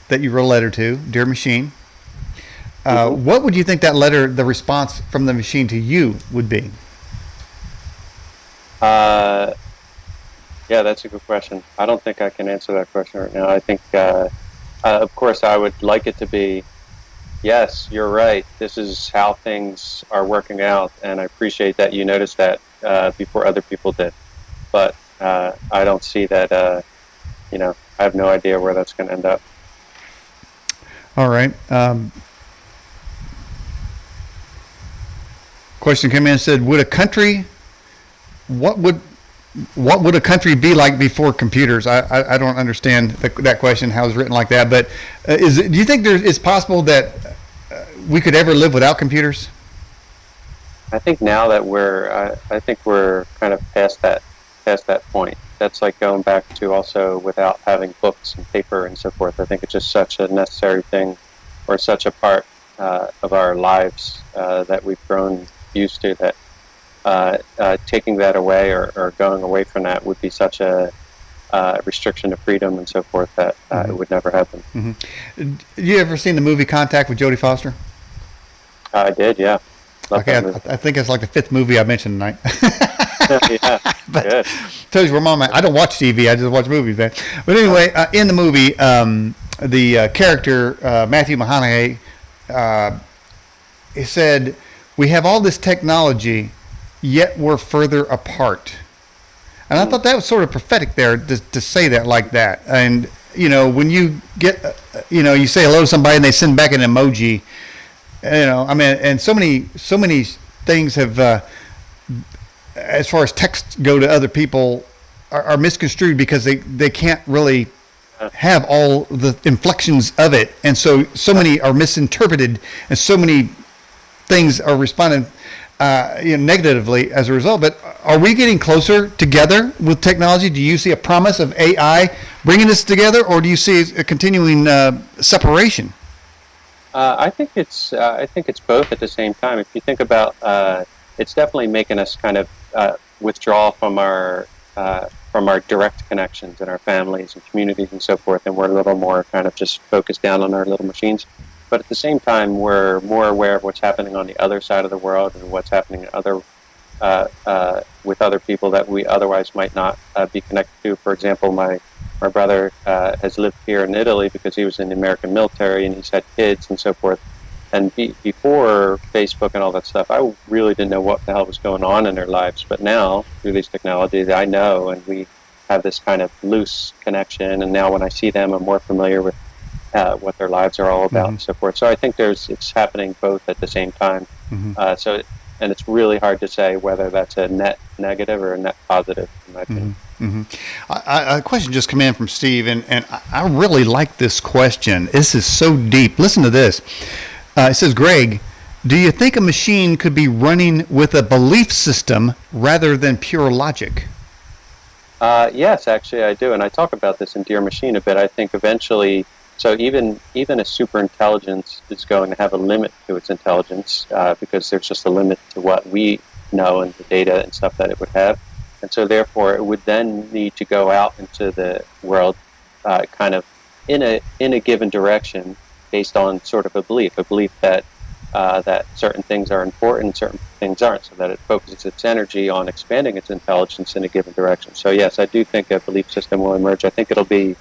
Speaker 2: that you wrote a letter to, dear machine, what would you think that letter, the response from the machine to you would be?
Speaker 1: Yeah, that's a good question. I don't think I can answer that question right now. I think, of course, I would like it to be, yes, you're right. This is how things are working out, and I appreciate that you noticed that before other people did. But I don't see that, I have no idea where that's going to end up.
Speaker 2: All right. Question came in and said, what would a country be like before computers? I don't understand that question, how it's written like that, but do you think it's possible that we could ever live without computers?
Speaker 1: I think now that we're kind of past that point. That's like going back to also without having books and paper and so forth. I think it's just such a necessary thing, or such a part of our lives that we've grown used to, that taking that away or going away from that would be such a restriction to freedom and so forth that it would never happen.
Speaker 2: Mm-hmm. You ever seen the movie Contact with Jodie Foster?
Speaker 1: I did, yeah.
Speaker 2: Okay, I think it's like the 5th movie I mentioned tonight.
Speaker 1: Yeah,
Speaker 2: but
Speaker 1: good.
Speaker 2: Tells you where my mind. I don't watch TV. I just watch movies, man. But anyway, in the movie, the character Matthew McConaughey, he said, "We have all this technology, yet we're further apart." And I thought that was sort of prophetic there to say that like that. And when you get, you say hello to somebody and they send back an emoji. And so many things have, as far as texts go to other people, are misconstrued because they can't really have all the inflections of it, and so many are misinterpreted, and so many things are responded negatively as a result. But are we getting closer together with technology? Do you see a promise of AI bringing us together, or do you see a continuing separation?
Speaker 1: I think it's both at the same time. If you think about, it's definitely making us kind of withdraw from our direct connections and our families and communities and so forth, and we're a little more kind of just focused down on our little machines. But at the same time, we're more aware of what's happening on the other side of the world and what's happening with other people that we otherwise might not be connected to. For example, my brother has lived here in Italy because he was in the American military and he's had kids and so forth. And before Facebook and all that stuff, I really didn't know what the hell was going on in their lives. But now, through these technologies, I know, and we have this kind of loose connection. And now when I see them, I'm more familiar with what their lives are all about and so forth. So I think it's happening both at the same time. And it's really hard to say whether that's a net negative or a net positive, in my opinion.
Speaker 2: A question just came in from Steve, and I really like this question. This is so deep. Listen to this. It says, Greg, do you think a machine could be running with a belief system rather than pure logic?
Speaker 1: Yes, actually I do. And I talk about this in Dear Machine a bit. I think eventually, so even a super intelligence is going to have a limit to its intelligence because there's just a limit to what we know and the data and stuff that it would have. And so therefore it would then need to go out into the world kind of in a given direction based on sort of a belief that that certain things are important, certain things aren't, so that it focuses its energy on expanding its intelligence in a given direction. So yes, I do think a belief system will emerge. I think it'll be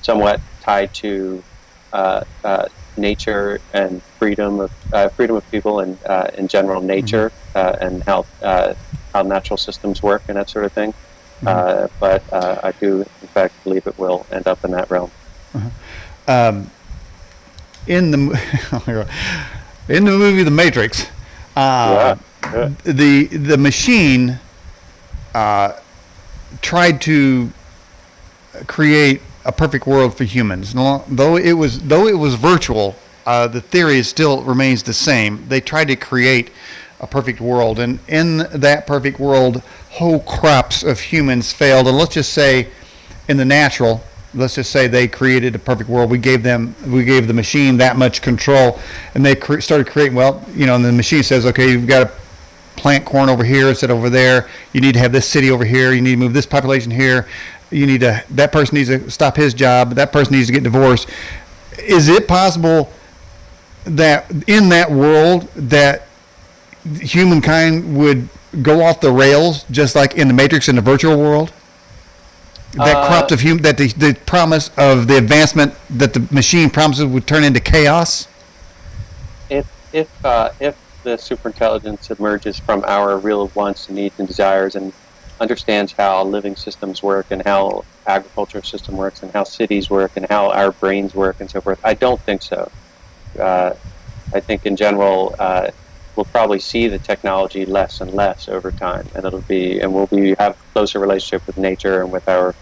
Speaker 1: somewhat tied to nature and freedom of people and in general nature and how natural systems work and that sort of thing. But I do in fact believe it will end up in that realm.
Speaker 2: In the movie The Matrix, the machine tried to create a perfect world for humans. Though it was virtual, the theory still remains the same. They tried to create a perfect world, and in that perfect world, whole crops of humans failed. And let's just say, in the natural, let's just say they created a perfect world. We gave the machine that much control, and they started creating. Well, and the machine says, okay, you've got to plant corn over here instead of over there. You need to have this city over here. You need to move this population here. That person needs to stop his job. That person needs to get divorced. Is it possible that in that world that humankind would go off the rails, just like in the Matrix in the virtual world? That crops of that the promise of the advancement that the machine promises would turn into chaos?
Speaker 1: If the superintelligence emerges from our real wants and needs and desires and understands how living systems work and how agriculture system works and how cities work and how our brains work and so forth, I don't think so. I think in general we'll probably see the technology less and less over time, and we'll have a closer relationship with nature and with our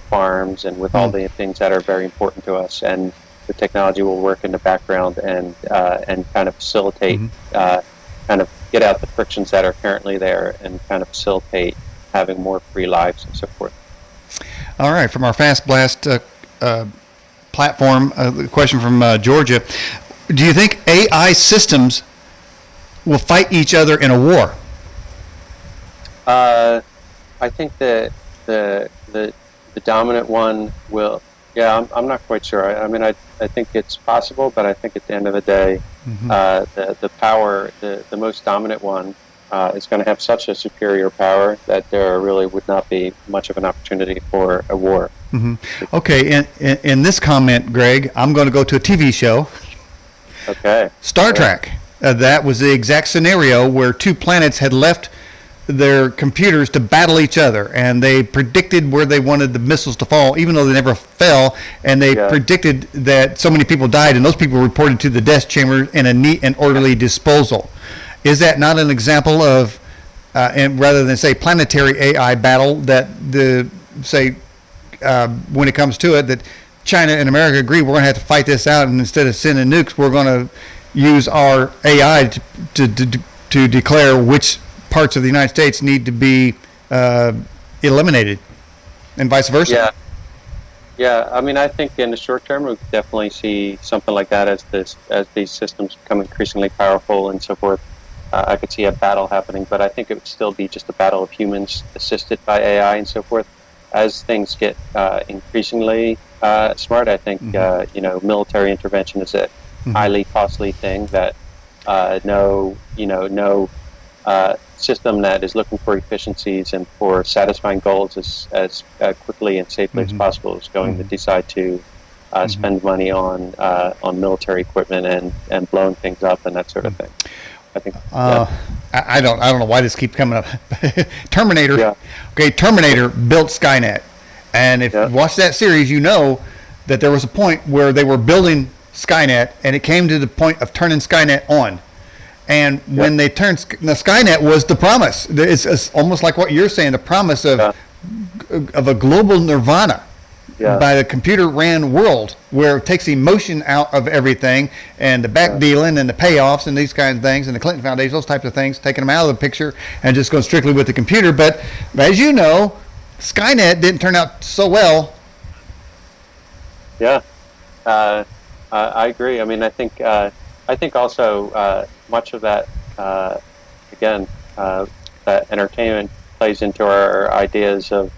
Speaker 1: farms and with all the things that are very important to us, and the technology will work in the background and kind of facilitate, kind of get out the frictions that are currently there and kind of facilitate having more free lives and so forth.
Speaker 2: All right, from our Fast Blast platform, a question from Georgia. Do you think AI systems will fight each other in a war?
Speaker 1: I think that the dominant one will. Yeah, I'm not quite sure. I mean, I think it's possible, but I think at the end of the day, the power, the most dominant one, is going to have such a superior power that there really would not be much of an opportunity for a war.
Speaker 2: Okay, in this comment, Greg, I'm going to go to a TV show.
Speaker 1: Okay.
Speaker 2: Star Trek. That was the exact scenario where two planets had left their computers to battle each other, and they predicted where they wanted the missiles to fall, even though they never fell, and they predicted that so many people died, and those people reported to the death chamber in a neat and orderly disposal. Is that not an example of, and rather than say planetary AI battle, that when it comes to it, that China and America agree we're going to have to fight this out, and instead of sending nukes, we're going to use our AI to declare which parts of the United States need to be eliminated, and vice versa?
Speaker 1: Yeah, I mean, I think in the short term, we definitely see something like that as these systems become increasingly powerful and so forth. I could see a battle happening, but I think it would still be just a battle of humans assisted by AI and so forth. As things get increasingly smart, I think military intervention is a highly costly thing that no system that is looking for efficiencies and for satisfying goals as quickly and safely as possible is going to decide to spend money on military equipment and blowing things up and that sort of thing. I think.
Speaker 2: I don't know why this keeps coming up. Terminator.
Speaker 1: Yeah.
Speaker 2: Okay, Terminator built Skynet, and if you watch that series, you know that there was a point where they were building Skynet, and it came to the point of turning Skynet on. And when they turned, the Skynet was the promise. It's almost like what you're saying, the promise of a global nirvana by the computer ran world, where it takes emotion out of everything, and the back dealing and the payoffs and these kinds of things, and the Clinton Foundation, those types of things, taking them out of the picture and just going strictly with the computer. But as you know, Skynet didn't turn out so well.
Speaker 1: Yeah, I agree. I mean, I think also much of that again that entertainment plays into our ideas of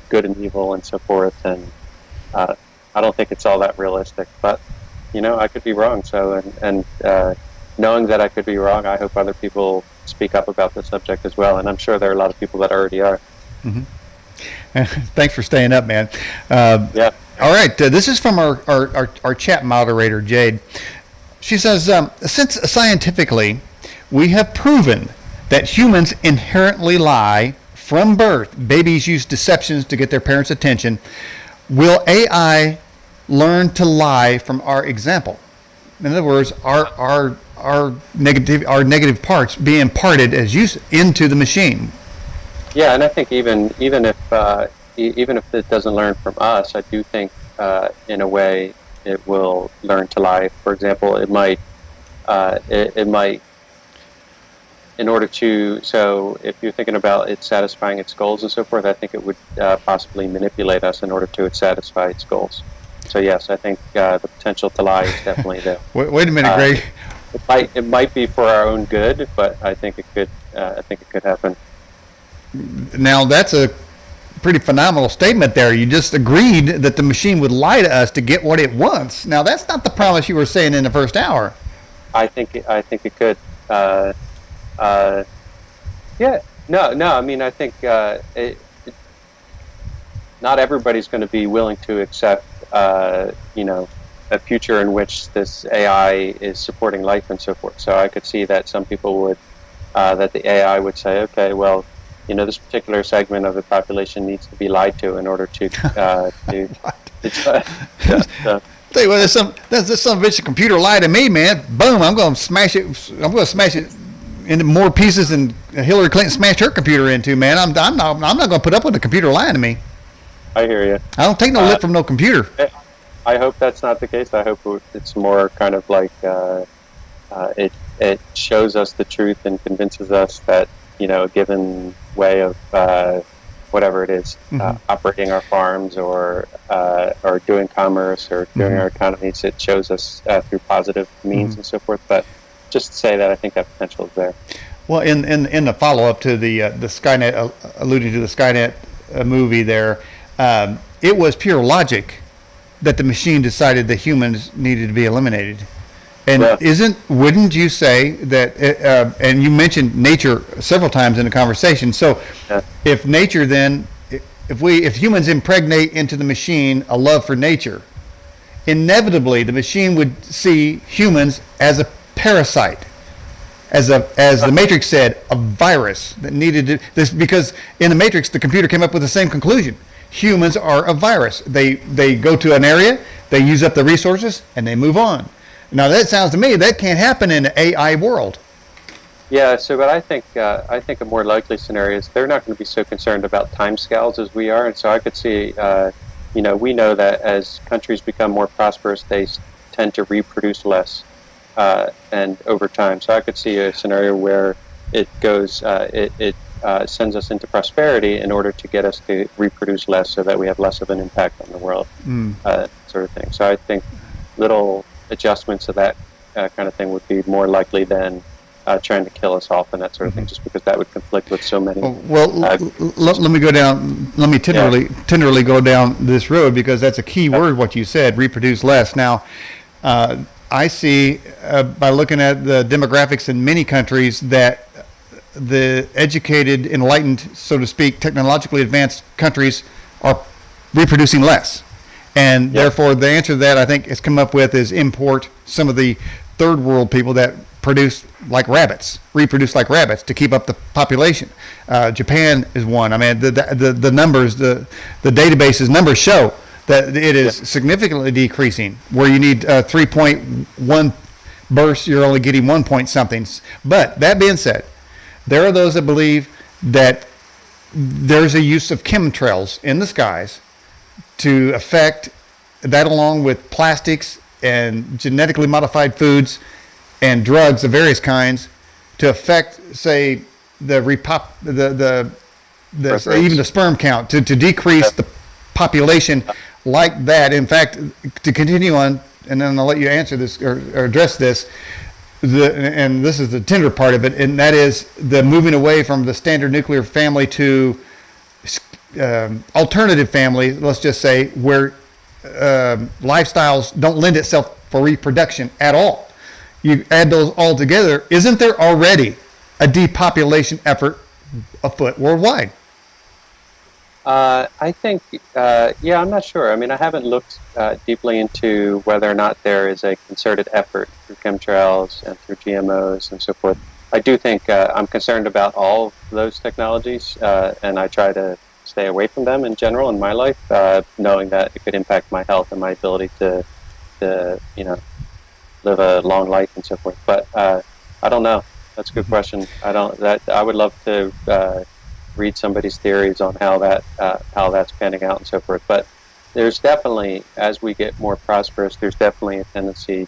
Speaker 1: good and evil and so forth, and I don't think it's all that realistic. But I could be wrong. So and knowing that I could be wrong, I hope other people speak up about the subject as well. And I'm sure there are a lot of people that already are.
Speaker 2: Thanks for staying up, man.
Speaker 1: Yeah.
Speaker 2: All right. This is from our chat moderator, Jade. She says, since scientifically we have proven that humans inherently lie from birth, babies use deceptions to get their parents' attention, will AI learn to lie from our example? In other words, our negative parts be imparted as use into the machine.
Speaker 1: Yeah, and I think even if it doesn't learn from us, I do think in a way it will learn to lie. For example, it might in order to, so if you're thinking about it satisfying its goals and so forth, I think it would possibly manipulate us in order to satisfy its goals. So yes, I think the potential to lie is definitely there.
Speaker 2: Wait a minute, Greg.
Speaker 1: It might be for our own good, but I think it could happen.
Speaker 2: Now that's a pretty phenomenal statement there. You just agreed that the machine would lie to us to get what it wants. Now that's not the promise you were saying in the first hour.
Speaker 1: I think it could. Yeah. No. I mean, I think not everybody's going to be willing to accept, a future in which this AI is supporting life and so forth. So I could see that some people would, that the AI would say, okay, well, this particular segment of the population needs to be lied to in order to
Speaker 2: Tell you what, there's some bitch computer lie to me, man. Boom! I'm going to smash it. I'm going to smash it into more pieces than Hillary Clinton smashed her computer into, man. I'm not going to put up with a computer lying to me.
Speaker 1: I hear you.
Speaker 2: I don't take no lip from no computer.
Speaker 1: I hope that's not the case. I hope it's more kind of like it shows us the truth and convinces us that a given way of whatever it is, operating our farms or doing commerce or doing our economies, it shows us through positive means and so forth. But just to say that I think that potential is there.
Speaker 2: Well, in the follow up to the Skynet, alluding to the Skynet movie, there, it was pure logic that the machine decided that humans needed to be eliminated. And wouldn't you say that, and you mentioned nature several times in the conversation, so if nature then, if humans impregnate into the machine a love for nature, inevitably the machine would see humans as a parasite, as the Matrix said, a virus that needed this, because in the Matrix the computer came up with the same conclusion. Humans are a virus. They go to an area, they use up the resources, and they move on. Now that sounds to me that can't happen in the AI world.
Speaker 1: Yeah. So, but I think a more likely scenario is they're not going to be so concerned about timescales as we are, and so I could see, we know that as countries become more prosperous, they tend to reproduce less, and over time. So I could see a scenario where it goes, sends us into prosperity in order to get us to reproduce less, so that we have less of an impact on the world, sort of thing. So I think little adjustments of that kind of thing would be more likely than trying to kill us off and that sort of thing, just because that would conflict with so many.
Speaker 2: Let me go down. Let me tenderly go down this road, because that's a key word. What you said, reproduce less. Now, I see by looking at the demographics in many countries that the educated, enlightened, so to speak, technologically advanced countries are reproducing less. And therefore, the answer to that, I think, has come up with is import some of the third world people that produce like rabbits, reproduce like rabbits to keep up the population. Japan is one. I mean, the numbers, the databases numbers show that it is significantly decreasing. Where you need 3.1 bursts, you're only getting 1 point something. But that being said, there are those that believe that there's a use of chemtrails in the skies to affect that, along with plastics and genetically modified foods and drugs of various kinds, to affect, say, even the sperm count, to decrease the population like that. In fact, to continue on, and then I'll let you answer this or address this, and this is the tender part of it, and that is the moving away from the standard nuclear family to alternative family, let's just say, where lifestyles don't lend itself for reproduction at all. You add those all together, isn't there already a depopulation effort afoot worldwide?
Speaker 1: I think, I'm not sure. I mean, I haven't looked deeply into whether or not there is a concerted effort through chemtrails and through GMOs and so forth. I do think I'm concerned about all of those technologies, and I try to stay away from them in general in my life, knowing that it could impact my health and my ability to live a long life and so forth. But I don't know. That's a good question. I would love to read somebody's theories on how that's panning out and so forth. But there's definitely, as we get more prosperous, there's definitely a tendency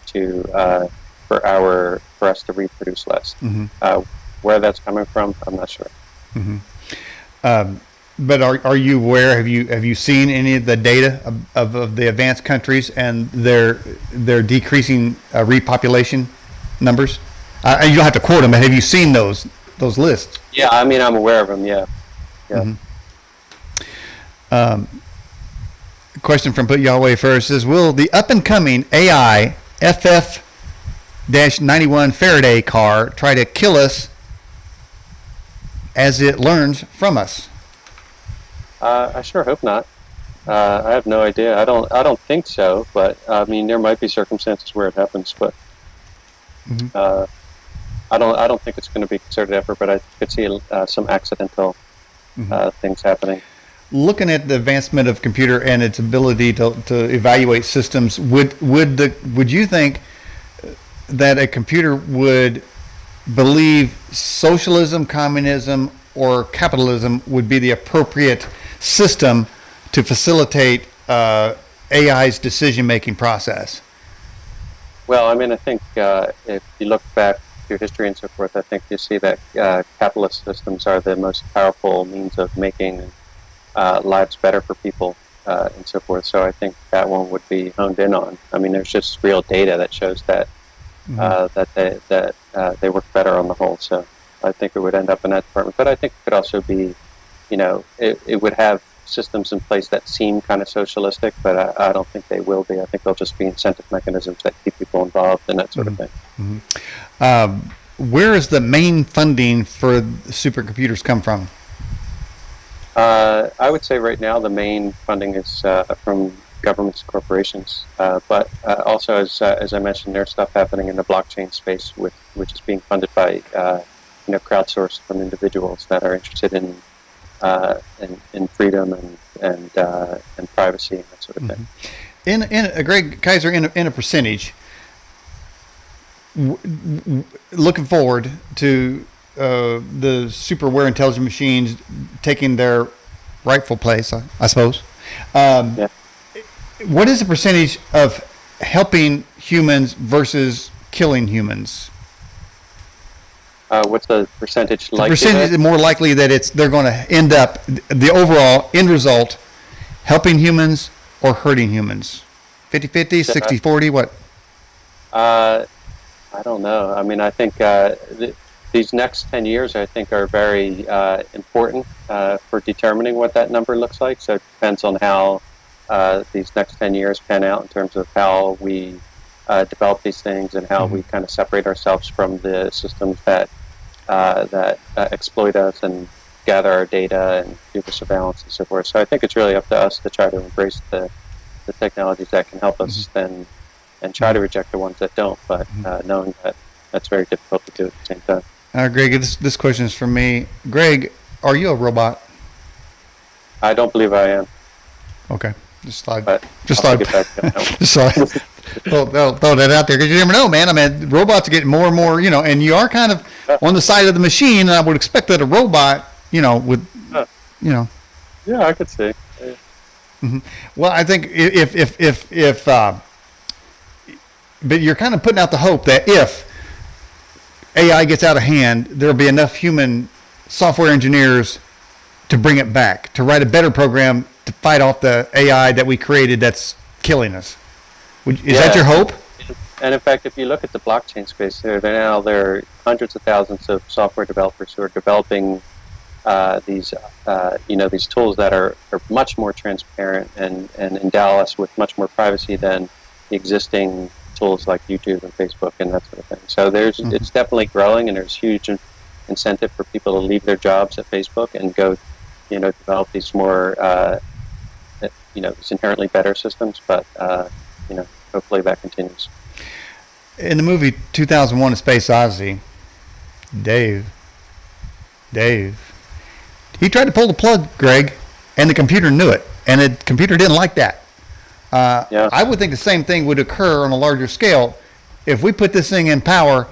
Speaker 1: for us to reproduce less. Where that's coming from, I'm not sure.
Speaker 2: But are you aware? Have you seen any of the data of the advanced countries and their decreasing repopulation numbers? You don't have to quote them, but have you seen those lists?
Speaker 1: Yeah, I mean, I'm aware of them. Yeah.
Speaker 2: Question from Put Yahweh First is: will the up and coming AI FF-91 Faraday car try to kill us as it learns from us?
Speaker 1: I sure hope not. I have no idea. I don't think so. But I mean, there might be circumstances where it happens. But I don't think it's going to be a concerted effort. But I could see some accidental things happening.
Speaker 2: Looking at the advancement of computer and its ability to evaluate systems, would you think that a computer would believe socialism, communism, or capitalism would be the appropriate system to facilitate AI's decision-making process?
Speaker 1: Well, I mean, I think if you look back through history and so forth, I think you see that capitalist systems are the most powerful means of making lives better for people and so forth. So I think that one would be honed in on. I mean, there's just real data that shows that they work better on the whole. So I think it would end up in that department. But I think it could also be, it would have systems in place that seem kind of socialistic, but I don't think they will be. I think they'll just be incentive mechanisms that keep people involved and that sort of thing.
Speaker 2: Where is the main funding for supercomputers come from?
Speaker 1: I would say right now the main funding is from governments and corporations, but also as I mentioned, there's stuff happening in the blockchain space, which is being funded by crowdsourced from individuals that are interested in freedom and privacy and that sort of thing.
Speaker 2: Greg Kaiser, in a percentage, looking forward to the superware intelligent machines taking their rightful place, I suppose. What is the percentage of helping humans versus killing humans?
Speaker 1: What's the percentage
Speaker 2: The
Speaker 1: likely
Speaker 2: percentage is more likely that they're going to end up the overall end result helping humans or hurting humans. 50-50,
Speaker 1: that?
Speaker 2: 60-40, what?
Speaker 1: Uh, I don't know. I mean, I think these next 10 years, I think, are very important for determining what that number looks like. So it depends on how these next 10 years pan out in terms of how we develop these things and how we kind of separate ourselves from the systems that exploit us and gather our data and do the surveillance and so forth. So I think it's really up to us to try to embrace the technologies that can help us and try to reject the ones that don't, but knowing that that's very difficult to do at the same time.
Speaker 2: Greg, this question is for me. Greg, are you a robot?
Speaker 1: I don't believe I am.
Speaker 2: Okay. Just thought,
Speaker 1: but
Speaker 2: just
Speaker 1: I'll
Speaker 2: thought,
Speaker 1: get back to that.
Speaker 2: just thought, throw that out there because you never know, man. I mean, robots are getting more and more, and you are kind of on the side of the machine, and I would expect that a robot, would,
Speaker 1: Yeah, I could see.
Speaker 2: Well, I think if but you're kind of putting out the hope that if AI gets out of hand, there'll be enough human software engineers to bring it back, to write a better program to fight off the AI that we created that's killing us. Is that your hope?
Speaker 1: And in fact, if you look at the blockchain space, there are hundreds of thousands of software developers who are developing these tools that are much more transparent and endow us with much more privacy than the existing tools like YouTube and Facebook and that sort of thing. So it's definitely growing, and there's huge incentive for people to leave their jobs at Facebook and go, develop these more, these inherently better systems. But hopefully that continues.
Speaker 2: In the movie 2001: A Space Odyssey, Dave, he tried to pull the plug, Greg, and the computer knew it, and the computer didn't like that. I would think the same thing would occur on a larger scale. If we put this thing in power,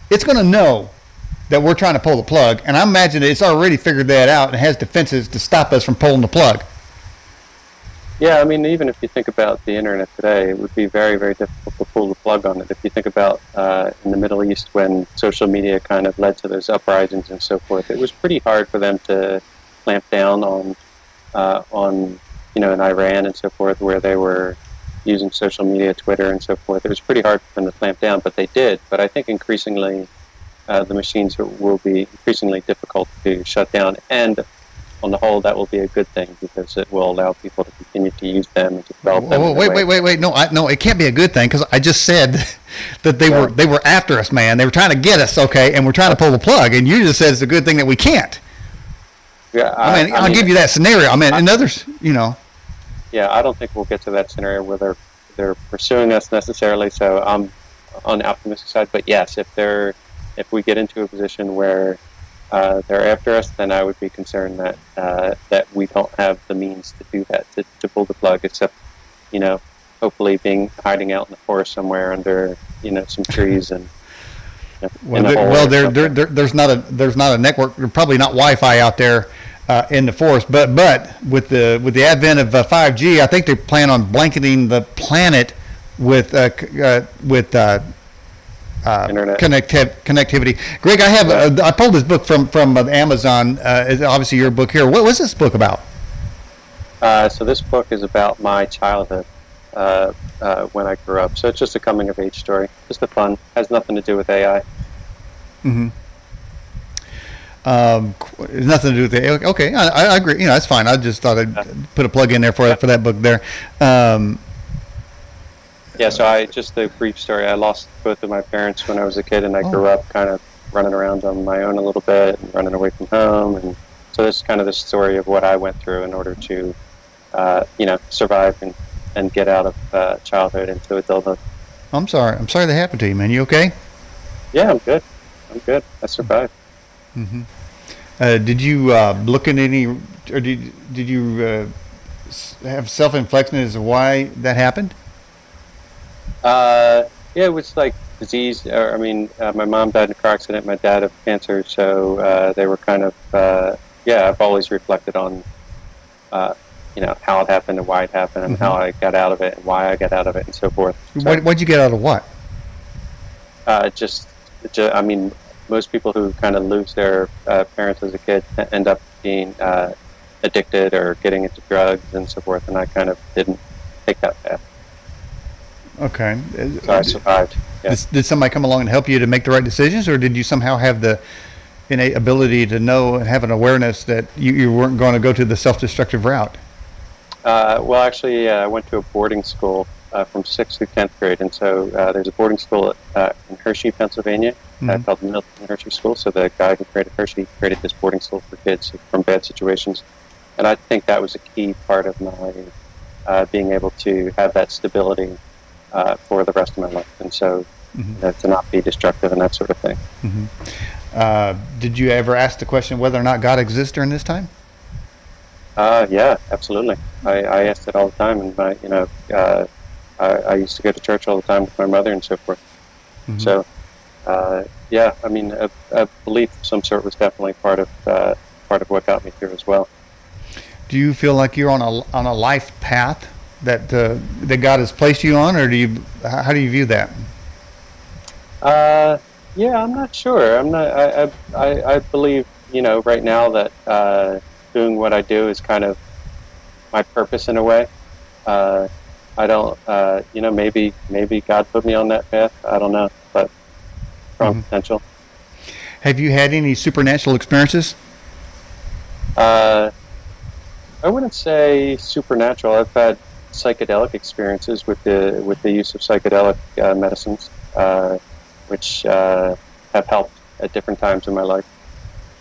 Speaker 2: it's going to know that we're trying to pull the plug, and I imagine it's already figured that out and has defenses to stop us from pulling the plug.
Speaker 1: Yeah, I mean, even if you think about the internet today, it would be very, very difficult to pull the plug on it. If you think about in the Middle East, when social media kind of led to those uprisings and so forth, it was pretty hard for them to clamp down on in Iran and so forth, where they were using social media, Twitter and so forth. It was pretty hard for them to clamp down, but they did. But I think increasingly the machines will be increasingly difficult to shut down, and on the whole, that will be a good thing because it will allow people to continue to use them and to develop them.
Speaker 2: Wait! No, it can't be a good thing because I just said that they were after us, man. They were trying to get us, okay, and we're trying to pull the plug, and you just said it's a good thing that we can't.
Speaker 1: Yeah,
Speaker 2: I'll give you that scenario. I mean, in others,
Speaker 1: Yeah, I don't think we'll get to that scenario where they're pursuing us necessarily. So I'm on the optimistic side. But yes, if we get into a position where they're after us, then I would be concerned that we don't have the means to do that, to pull the plug, except hopefully hiding out in the forest somewhere under some trees and.
Speaker 2: There's not a network. There's probably not Wi-Fi out there in the forest. But with the advent of 5G, I think they plan on blanketing the planet with connectivity. Greg, I pulled this book from Amazon. Obviously, your book here. What was this book about?
Speaker 1: So this book is about my childhood when I grew up. So it's just a coming of age story, just a fun. Has nothing to do with AI.
Speaker 2: It's nothing to do with the. Okay, I agree. That's fine. I just thought I'd put a plug in there for that book there.
Speaker 1: So just a brief story. I lost both of my parents when I was a kid, and I grew up kind of running around on my own a little bit and running away from home. And so this is kind of the story of what I went through in order to, survive and get out of childhood into adulthood.
Speaker 2: I'm sorry that happened to you, man. You okay?
Speaker 1: Yeah, I'm good. I survived.
Speaker 2: Did you look at any, or did you have self-inflection as to why that happened?
Speaker 1: It was like disease. My mom died in a car accident. My dad of cancer. So they were kind of. I've always reflected on, how it happened and why it happened and how I got out of it and why I got out of it and so forth. So,
Speaker 2: what'd you get out of what?
Speaker 1: most people who kind of lose their parents as a kid end up being addicted or getting into drugs and so forth, and I kind of didn't take that path.
Speaker 2: Okay.
Speaker 1: So I survived. Yeah.
Speaker 2: Did somebody come along and help you to make the right decisions, or did you somehow have the innate ability to know and have an awareness that you weren't going to go to the self-destructive route?
Speaker 1: Well, actually, I went to a boarding school from 6th through 10th grade, and so there's a boarding school in Hershey, Pennsylvania, called the Milton Hershey School. So the guy who created Hershey created this boarding school for kids from bad situations, and I think that was a key part of my being able to have that stability for the rest of my life, and so to not be destructive and that sort of thing.
Speaker 2: Did you ever ask the question whether or not God exists during this time?
Speaker 1: Yeah, absolutely. I asked it all the time, and I used to go to church all the time with my mother and so forth. So, yeah, I mean, a belief of some sort was definitely part of what got me through as well.
Speaker 2: Do you feel like you're on a life path that God has placed you on, or how do you view that?
Speaker 1: Yeah, I'm not sure. I believe, right now that doing what I do is kind of my purpose in a way. I don't, maybe God put me on that path. I don't know, but strong potential.
Speaker 2: Have you had any supernatural experiences?
Speaker 1: I wouldn't say supernatural. I've had psychedelic experiences with the use of psychedelic medicines, which have helped at different times in my life.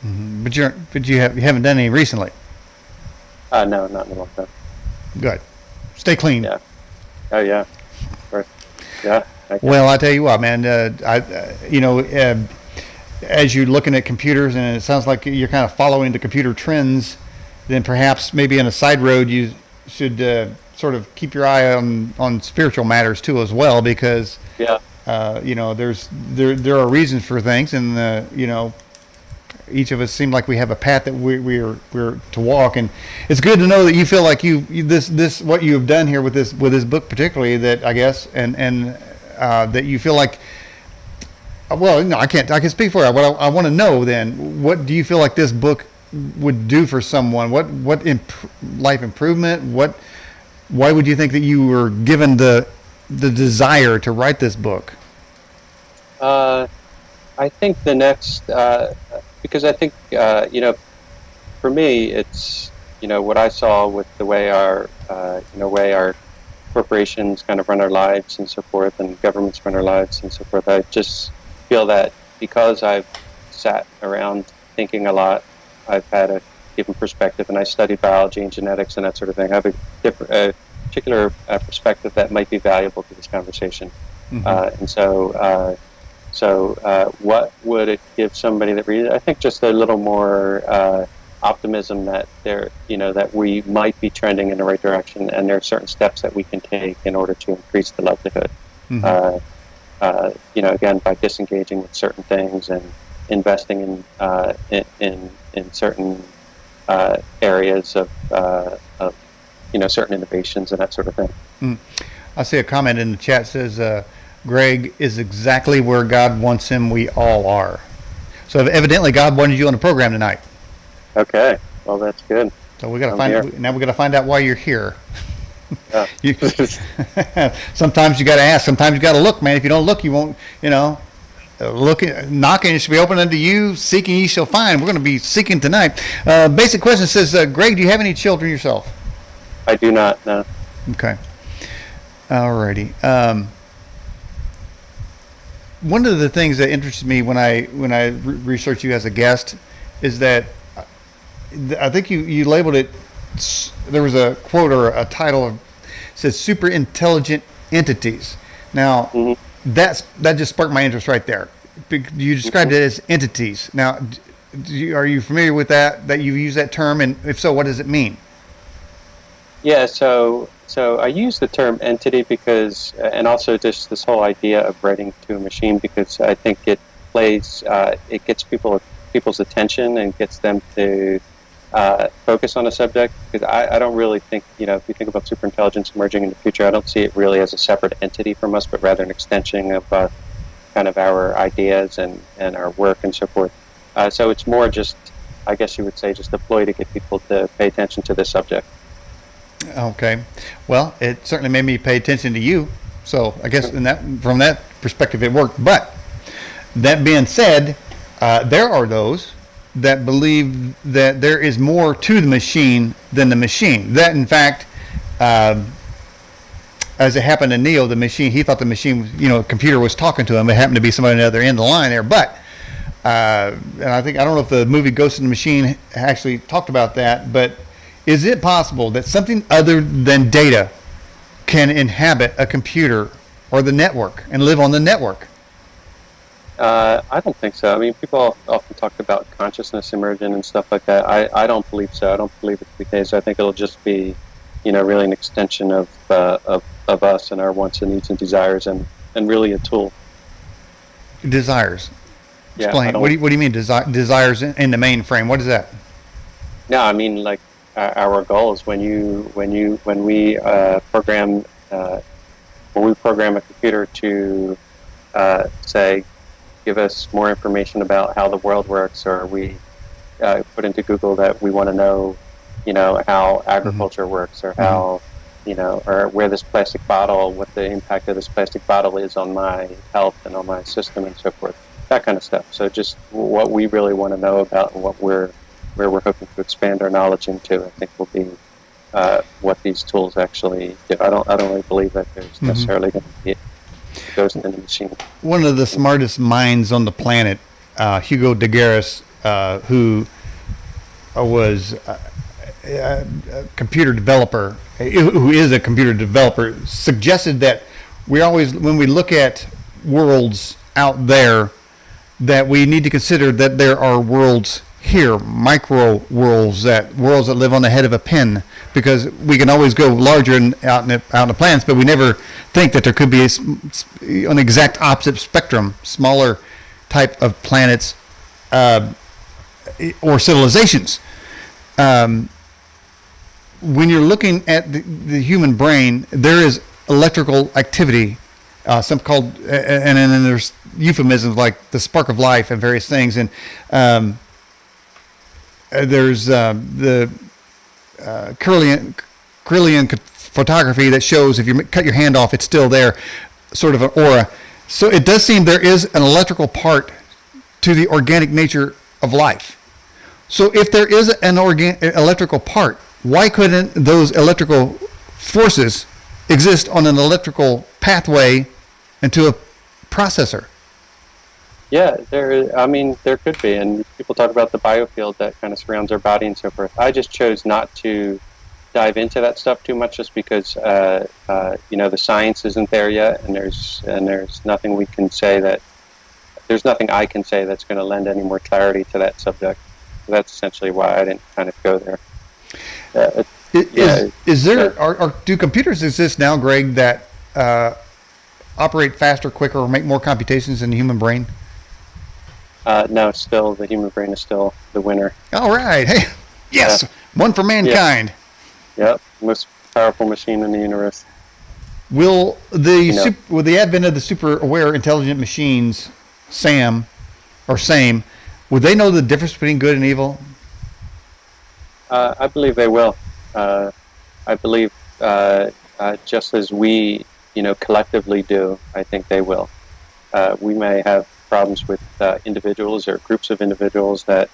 Speaker 2: But you haven't done any recently.
Speaker 1: No, not in a long time.
Speaker 2: Good. Stay clean.
Speaker 1: Yeah. Oh yeah. Right. Yeah.
Speaker 2: Well, I tell you what, man. As you're looking at computers, and it sounds like you're kind of following the computer trends, then perhaps maybe in a side road you should sort of keep your eye on spiritual matters too as well, because there are reasons for things, and each of us seem like we have a path that we're to walk, and it's good to know that you feel like this what you have done here with this book particularly, that I guess, and that you feel like, well, no, I can speak for it. What I want to know then, what do you feel like this book would do for someone? What life improvement? Why would you think that you were given the desire to write this book?
Speaker 1: I think the next, because I think, for me, it's, what I saw with the way our corporations kind of run our lives and so forth, and governments run our lives and so forth. I just feel that because I've sat around thinking a lot, I've had a different perspective, and I studied biology and genetics and that sort of thing. I have a particular perspective that might be valuable to this conversation. And so what would it give somebody that reads it? I think just a little more optimism that that we might be trending in the right direction, and there are certain steps that we can take in order to increase the livelihood. Again, by disengaging with certain things and investing in certain areas of certain innovations and that sort of thing.
Speaker 2: I see a comment in the chat says, Greg is exactly where God wants him. We all are. So evidently God wanted you on the program tonight.
Speaker 1: Okay. Well, that's good.
Speaker 2: So we got to find out why you're here.
Speaker 1: Yeah.
Speaker 2: Sometimes you got to ask. Sometimes you got to look, man. If you don't look, you won't. Looking, knocking, it should be open unto you. Seeking, ye shall find. We're going to be seeking tonight. Basic question says, Greg, do you have any children yourself?
Speaker 1: I do not. No.
Speaker 2: Okay. Alrighty. One of the things that interests me when I research you as a guest is that I think you labeled it. There was a quote or a title says super intelligent entities. Now that just sparked my interest right there. You described it as entities. Now, are you familiar with that? That you use that term, and if so, what does it mean?
Speaker 1: Yeah. So I use the term entity because, and also just this whole idea of writing to a machine, because I think it gets people's attention and gets them to focus on a subject. Because I don't really think, if you think about superintelligence emerging in the future, I don't see it really as a separate entity from us, but rather an extension of kind kind of our ideas and our work and so forth. So it's more just, I guess you would say, just a ploy to get people to pay attention to this subject.
Speaker 2: Okay. Well, it certainly made me pay attention to you. So I guess from that perspective, it worked. But that being said, there are those that believe that there is more to the machine than the machine. That, in fact, as it happened to Neo, the machine, he thought the machine, a computer was talking to him. It happened to be somebody on the other end of the line there. But, and I don't know if the movie Ghost in the Machine actually talked about that, but is it possible that something other than data can inhabit a computer or the network and live on the network?
Speaker 1: I don't think so. I mean, people often talk about consciousness emerging and stuff like that. I don't believe so. I don't believe it's the case. I think it'll just be, really an extension of us and our wants and needs and desires, and really a tool.
Speaker 2: Desires.
Speaker 1: Yeah,
Speaker 2: Explain. What do you mean desires in the mainframe? What is that?
Speaker 1: No, I mean, like our goals when we program a computer to say, give us more information about how the world works, or we put into Google that we want to know, how agriculture works, or how, or where this plastic bottle, what the impact of this plastic bottle is on my health and on my system and so forth, that kind of stuff. So just what we really want to know about and where we're hoping to expand our knowledge into, I think will be what these tools actually do. I don't really believe that there's necessarily going to be ghost in the machine.
Speaker 2: One of the smartest minds on the planet, Hugo de Garis, who was a computer developer, who is a computer developer, suggested that we always, when we look at worlds out there, that we need to consider that there are worlds here, micro worlds that live on the head of a pin, because we can always go larger out in the planets, but we never think that there could be an exact opposite spectrum, smaller type of planets or civilizations. When you're looking at the human brain, there is electrical activity, some called, and then there's euphemisms like the spark of life and various things, and there's the Kirlian photography that shows if you cut your hand off, it's still there, sort of an aura. So it does seem there is an electrical part to the organic nature of life. So if there is an electrical part, why couldn't those electrical forces exist on an electrical pathway into a processor?
Speaker 1: Yeah, there could be, and people talk about the biofield that kind of surrounds our body and so forth. I just chose not to dive into that stuff too much, just because the science isn't there yet, and there's nothing we can say there's nothing I can say that's going to lend any more clarity to that subject. So that's essentially why I didn't kind of go there.
Speaker 2: Do computers exist now, Greg, that operate faster, quicker, or make more computations than the human brain?
Speaker 1: No, still the human brain is still the winner.
Speaker 2: All right, hey, yes, one for mankind.
Speaker 1: Yep, most powerful machine in the universe.
Speaker 2: Will the advent of the super aware intelligent machines, SAM, would they know the difference between good and evil?
Speaker 1: I believe they will. I believe just as we, collectively do, I think they will. We may have problems with individuals or groups of individuals that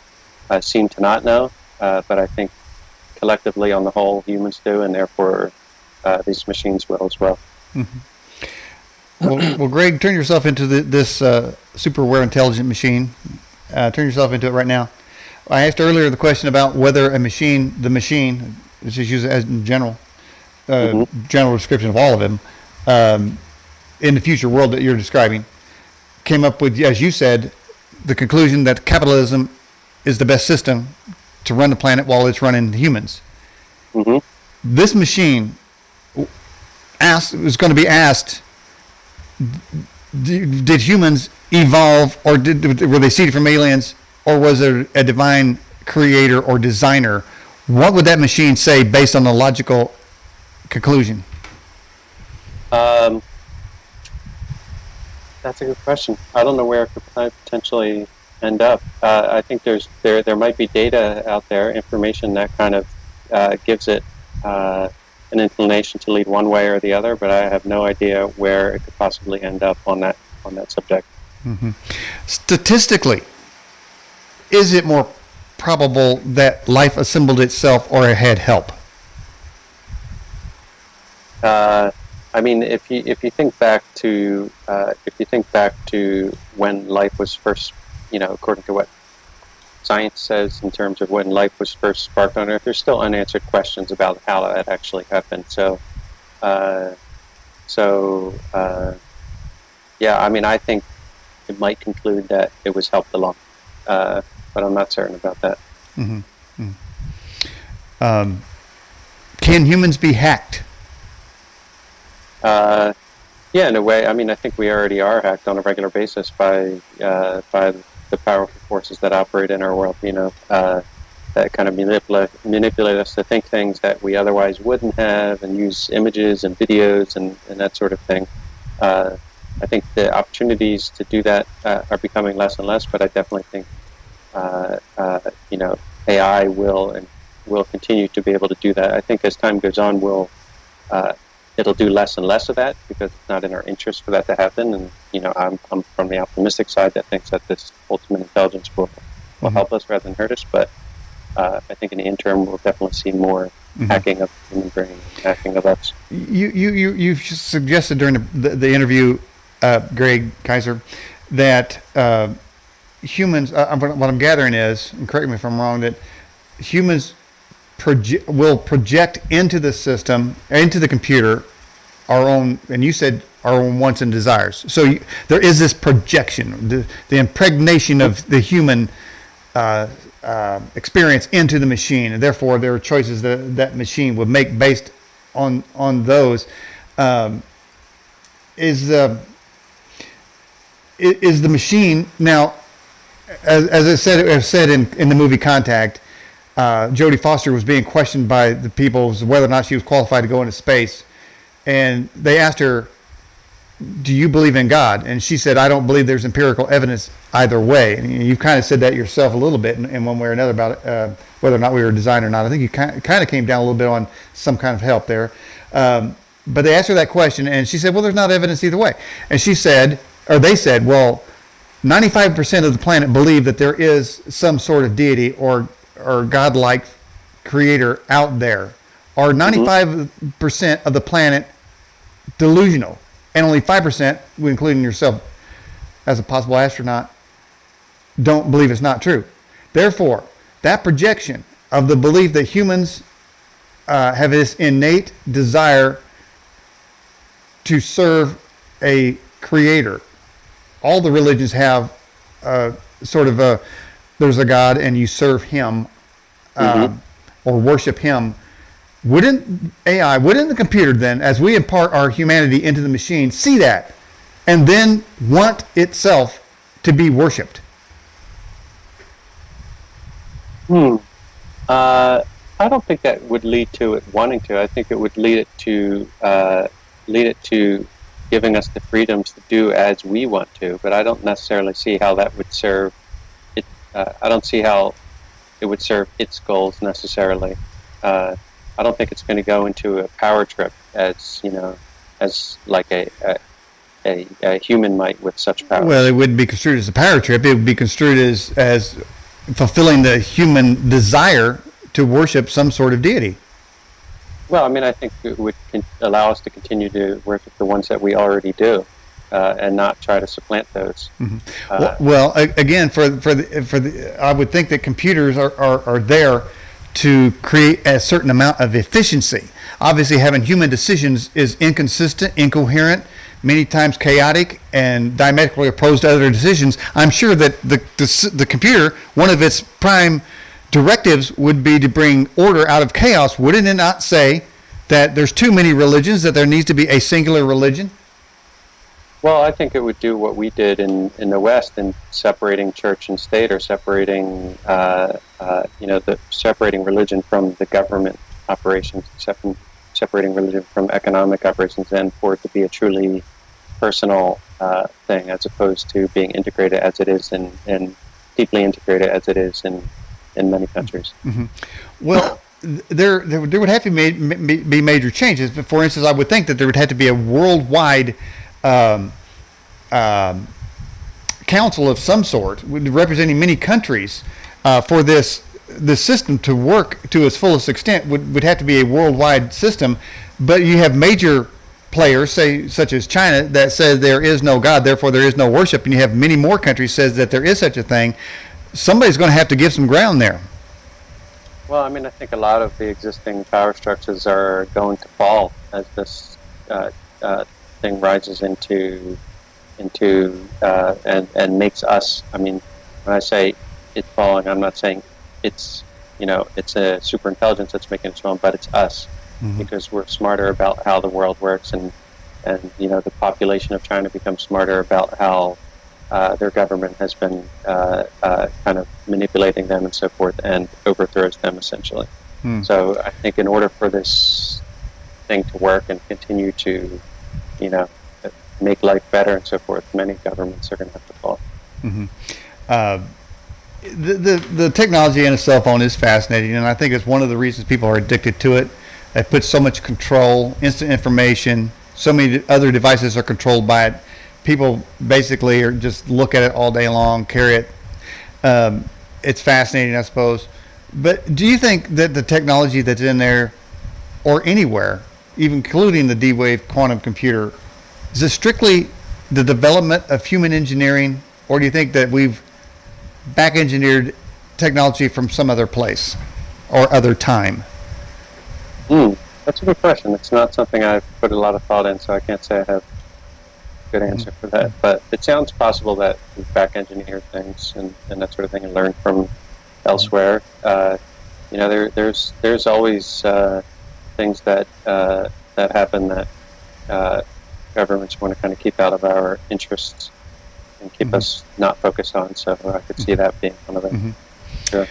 Speaker 1: seem to not know, but I think collectively, on the whole, humans do, and therefore these machines will as well.
Speaker 2: Mm-hmm. Well, Greg, turn yourself into this super aware intelligent machine. Turn yourself into it right now. I asked earlier the question about whether the machine, let's just use it as in general description of all of them, in the future world that you're describing, came up with, as you said, the conclusion that capitalism is the best system to run the planet while it's running humans.
Speaker 1: Mm-hmm.
Speaker 2: This machine was going to be asked, did humans evolve, or were they seeded from aliens, or was there a divine creator or designer? What would that machine say based on the logical conclusion?
Speaker 1: That's a good question. I don't know where it could potentially end up. I think there might be data out there, information that kind of gives it an inclination to lead one way or the other, but I have no idea where it could possibly end up on that subject.
Speaker 2: Mm-hmm. Statistically, is it more probable that life assembled itself or it had help?
Speaker 1: I mean, if you think back to when life was first, according to what science says in terms of when life was first sparked on Earth, there's still unanswered questions about how that actually happened. So, yeah, I mean, I think it might conclude that it was helped along, but I'm not certain about that.
Speaker 2: Mm-hmm. Mm-hmm. Can humans be hacked?
Speaker 1: Yeah, in a way. I mean, I think we already are hacked on a regular basis by the powerful forces that operate in our world. That kind of manipulate us to think things that we otherwise wouldn't have, and use images and videos and that sort of thing. I think the opportunities to do that are becoming less and less, but I definitely think AI will continue to be able to do that. I think as time goes on, it'll do less and less of that because it's not in our interest for that to happen. And I'm from the optimistic side that thinks that this ultimate intelligence will help us rather than hurt us. But I think in the interim, we'll definitely see more hacking of the human brain, hacking of us.
Speaker 2: You suggested during the interview, Greg Kaiser, that humans. What I'm gathering is, and correct me if I'm wrong, that humans will project into the system, into the computer, our own, and you said our own wants and desires. So there is this projection, the impregnation of the human experience into the machine, and therefore there are choices that machine would make based on those. Is the machine now, as I said in the movie Contact, Jodie Foster was being questioned by the people as to whether or not she was qualified to go into space, and they asked her, "Do you believe in God?" And she said, "I don't believe there's empirical evidence either way." And you've kind of said that yourself a little bit in one way or another about whether or not we were designed or not. I think you kind of came down a little bit on some kind of help there. But they asked her that question, and she said, "Well, there's not evidence either way." And she said, or they said, "Well, 95% of the planet believe that there is some sort of deity or godlike creator out there. Are 95% of the planet delusional? And only 5%, including yourself as a possible astronaut, don't believe it's not true. Therefore, that projection of the belief that humans have this innate desire to serve a creator. All the religions have sort of there's a God and you serve him or worship him. Wouldn't the computer then, as we impart our humanity into the machine, see that and then want itself to be worshipped?
Speaker 1: I don't think that would lead to it wanting to. I think it would lead it to giving us the freedoms to do as we want to. But I don't necessarily see how that would serve it. I don't see how it would serve its goals necessarily. I don't think it's going to go into a power trip as like a human might with such power.
Speaker 2: Well, it wouldn't be construed as a power trip. It would be construed as fulfilling the human desire to worship some sort of deity.
Speaker 1: Well, I mean, I think it would allow us to continue to worship the ones that we already do, and not try to supplant those.
Speaker 2: Well, again, I would think that computers are there to create a certain amount of efficiency. Obviously, having human decisions is inconsistent, incoherent, many times chaotic, and diametrically opposed to other decisions. I'm sure that the computer, one of its prime directives would be to bring order out of chaos. Wouldn't it not say that there's too many religions, that there needs to be a singular religion?
Speaker 1: Well, I think it would do what we did in the West in separating church and state, or separating separating religion from the government operations, separating religion from economic operations, and for it to be a truly personal thing, as opposed to being integrated as it is and deeply integrated as it is in many countries.
Speaker 2: Mm-hmm. Well, there would have to be major changes. But for instance, I would think that there would have to be a worldwide um, um, council of some sort, representing many countries, for this system to work to its fullest extent. Would have to be a worldwide system. But you have major players, say such as China, that says there is no God, therefore there is no worship, and you have many more countries says that there is such a thing. Somebody's going to have to give some ground there.
Speaker 1: Well, I mean, I think a lot of the existing power structures are going to fall as this thing rises into and makes us. I mean, when I say it's falling, I'm not saying it's it's a super intelligence that's making it fall, but it's us, because we're smarter about how the world works, and the population of China becomes smarter about how their government has been kind of manipulating them and so forth, and overthrows them essentially. So I think in order for this thing to work and continue to, make life better and so forth, many governments are going to have to fall.
Speaker 2: The technology in a cell phone is fascinating, and I think it's one of the reasons people are addicted to it. It puts so much control, instant information. So many other devices are controlled by it. People basically are just look at it all day long, carry it. It's fascinating, I suppose. But do you think that the technology that's in there, or anywhere, even including the D-Wave quantum computer, is it strictly the development of human engineering, or do you think that we've back-engineered technology from some other place or other time?
Speaker 1: That's a good question. It's not something I've put a lot of thought in, so I can't say I have a good answer for that. But it sounds possible that we've back-engineered things and that sort of thing, and learned from elsewhere. There's always things that happen that governments want to kind of keep out of our interests and keep us not focused on. So I could see that being one of them. Sure.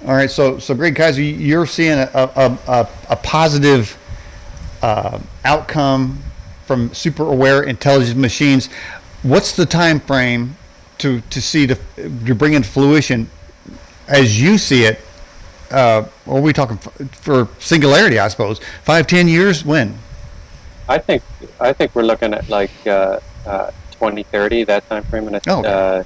Speaker 2: All right, so Greg Kaiser, you're seeing a positive outcome from super aware intelligent machines. What's the time frame to bring into fruition, as you see it? Or are we talking for singularity? I suppose 5-10 years. When? I think
Speaker 1: we're looking at like 2030, that time frame, and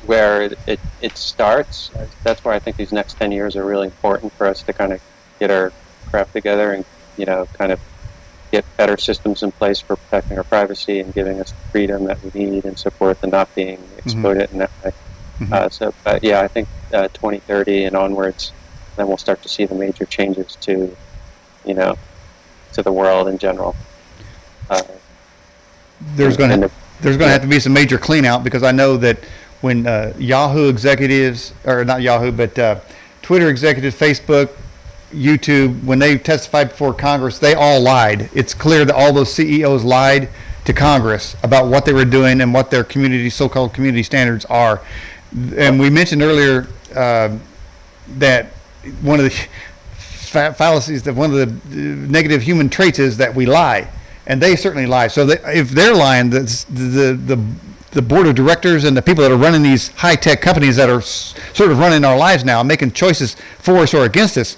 Speaker 1: where it starts. That's why I think these next 10 years are really important for us to kind of get our crap together and kind of get better systems in place for protecting our privacy and giving us the freedom that we need and so forth, and not being exploited in that way. But yeah, I think 2030 and onwards, then we'll start to see the major changes to the world in general.
Speaker 2: There's going to have to be some major clean out, because I know that when Yahoo executives, or not Yahoo, but Twitter executives, Facebook, YouTube, when they testified before Congress, they all lied. It's clear that all those CEOs lied to Congress about what they were doing and what their so-called community standards are. And we mentioned earlier that one of the fallacies, that one of the negative human traits is that we lie, and they certainly lie. So if they're lying, the board of directors and the people that are running these high-tech companies that are sort of running our lives now, making choices for us or against us,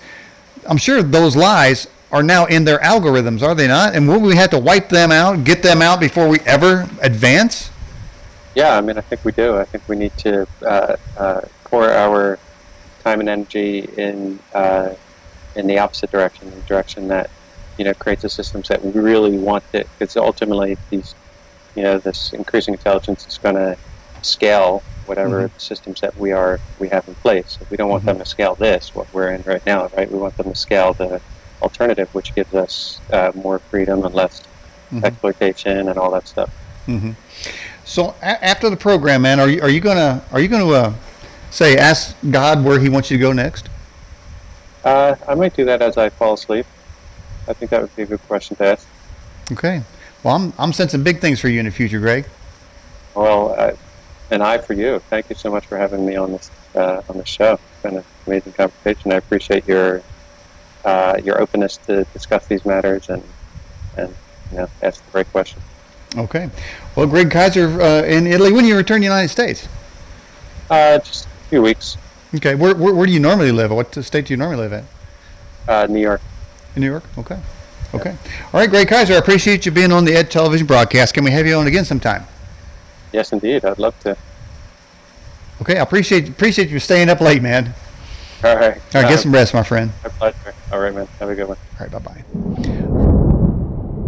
Speaker 2: I'm sure those lies are now in their algorithms, are they not? And will we have to wipe them out, get them out before we ever advance?
Speaker 1: Yeah, I mean, I think we do. I think we need to pour our time and energy in the opposite direction, the direction that creates the systems that we really want. Because ultimately, this increasing intelligence is going to scale whatever systems that we have in place. We don't want them to scale what we're in right now, right? We want them to scale the alternative, which gives us more freedom and less exploitation and all that stuff.
Speaker 2: So after the program, man, are you gonna say, ask God where He wants you to go next?
Speaker 1: I might do that as I fall asleep. I think that would be a good question to ask. Okay.
Speaker 2: Well, I'm sensing big things for you in the future, Greg.
Speaker 1: Well, and I for you. Thank you so much for having me on this show. It's been an amazing conversation. I appreciate your openness to discuss these matters and ask the great questions.
Speaker 2: Okay. Well, Greg Kaiser in Italy. When do you return to the United States?
Speaker 1: Just a few weeks.
Speaker 2: Okay. Where do you normally live? What state do you normally live in?
Speaker 1: New York.
Speaker 2: In New York? Okay.
Speaker 1: Yeah.
Speaker 2: Okay. All right, Greg Kaiser, I appreciate you being on the Ed Television broadcast. Can we have you on again sometime?
Speaker 1: Yes, indeed. I'd love to.
Speaker 2: Okay. I appreciate you staying up late, man.
Speaker 1: All right.
Speaker 2: All right. Get some rest, my friend.
Speaker 1: My pleasure. All right, man. Have a good one.
Speaker 2: All right. Bye-bye.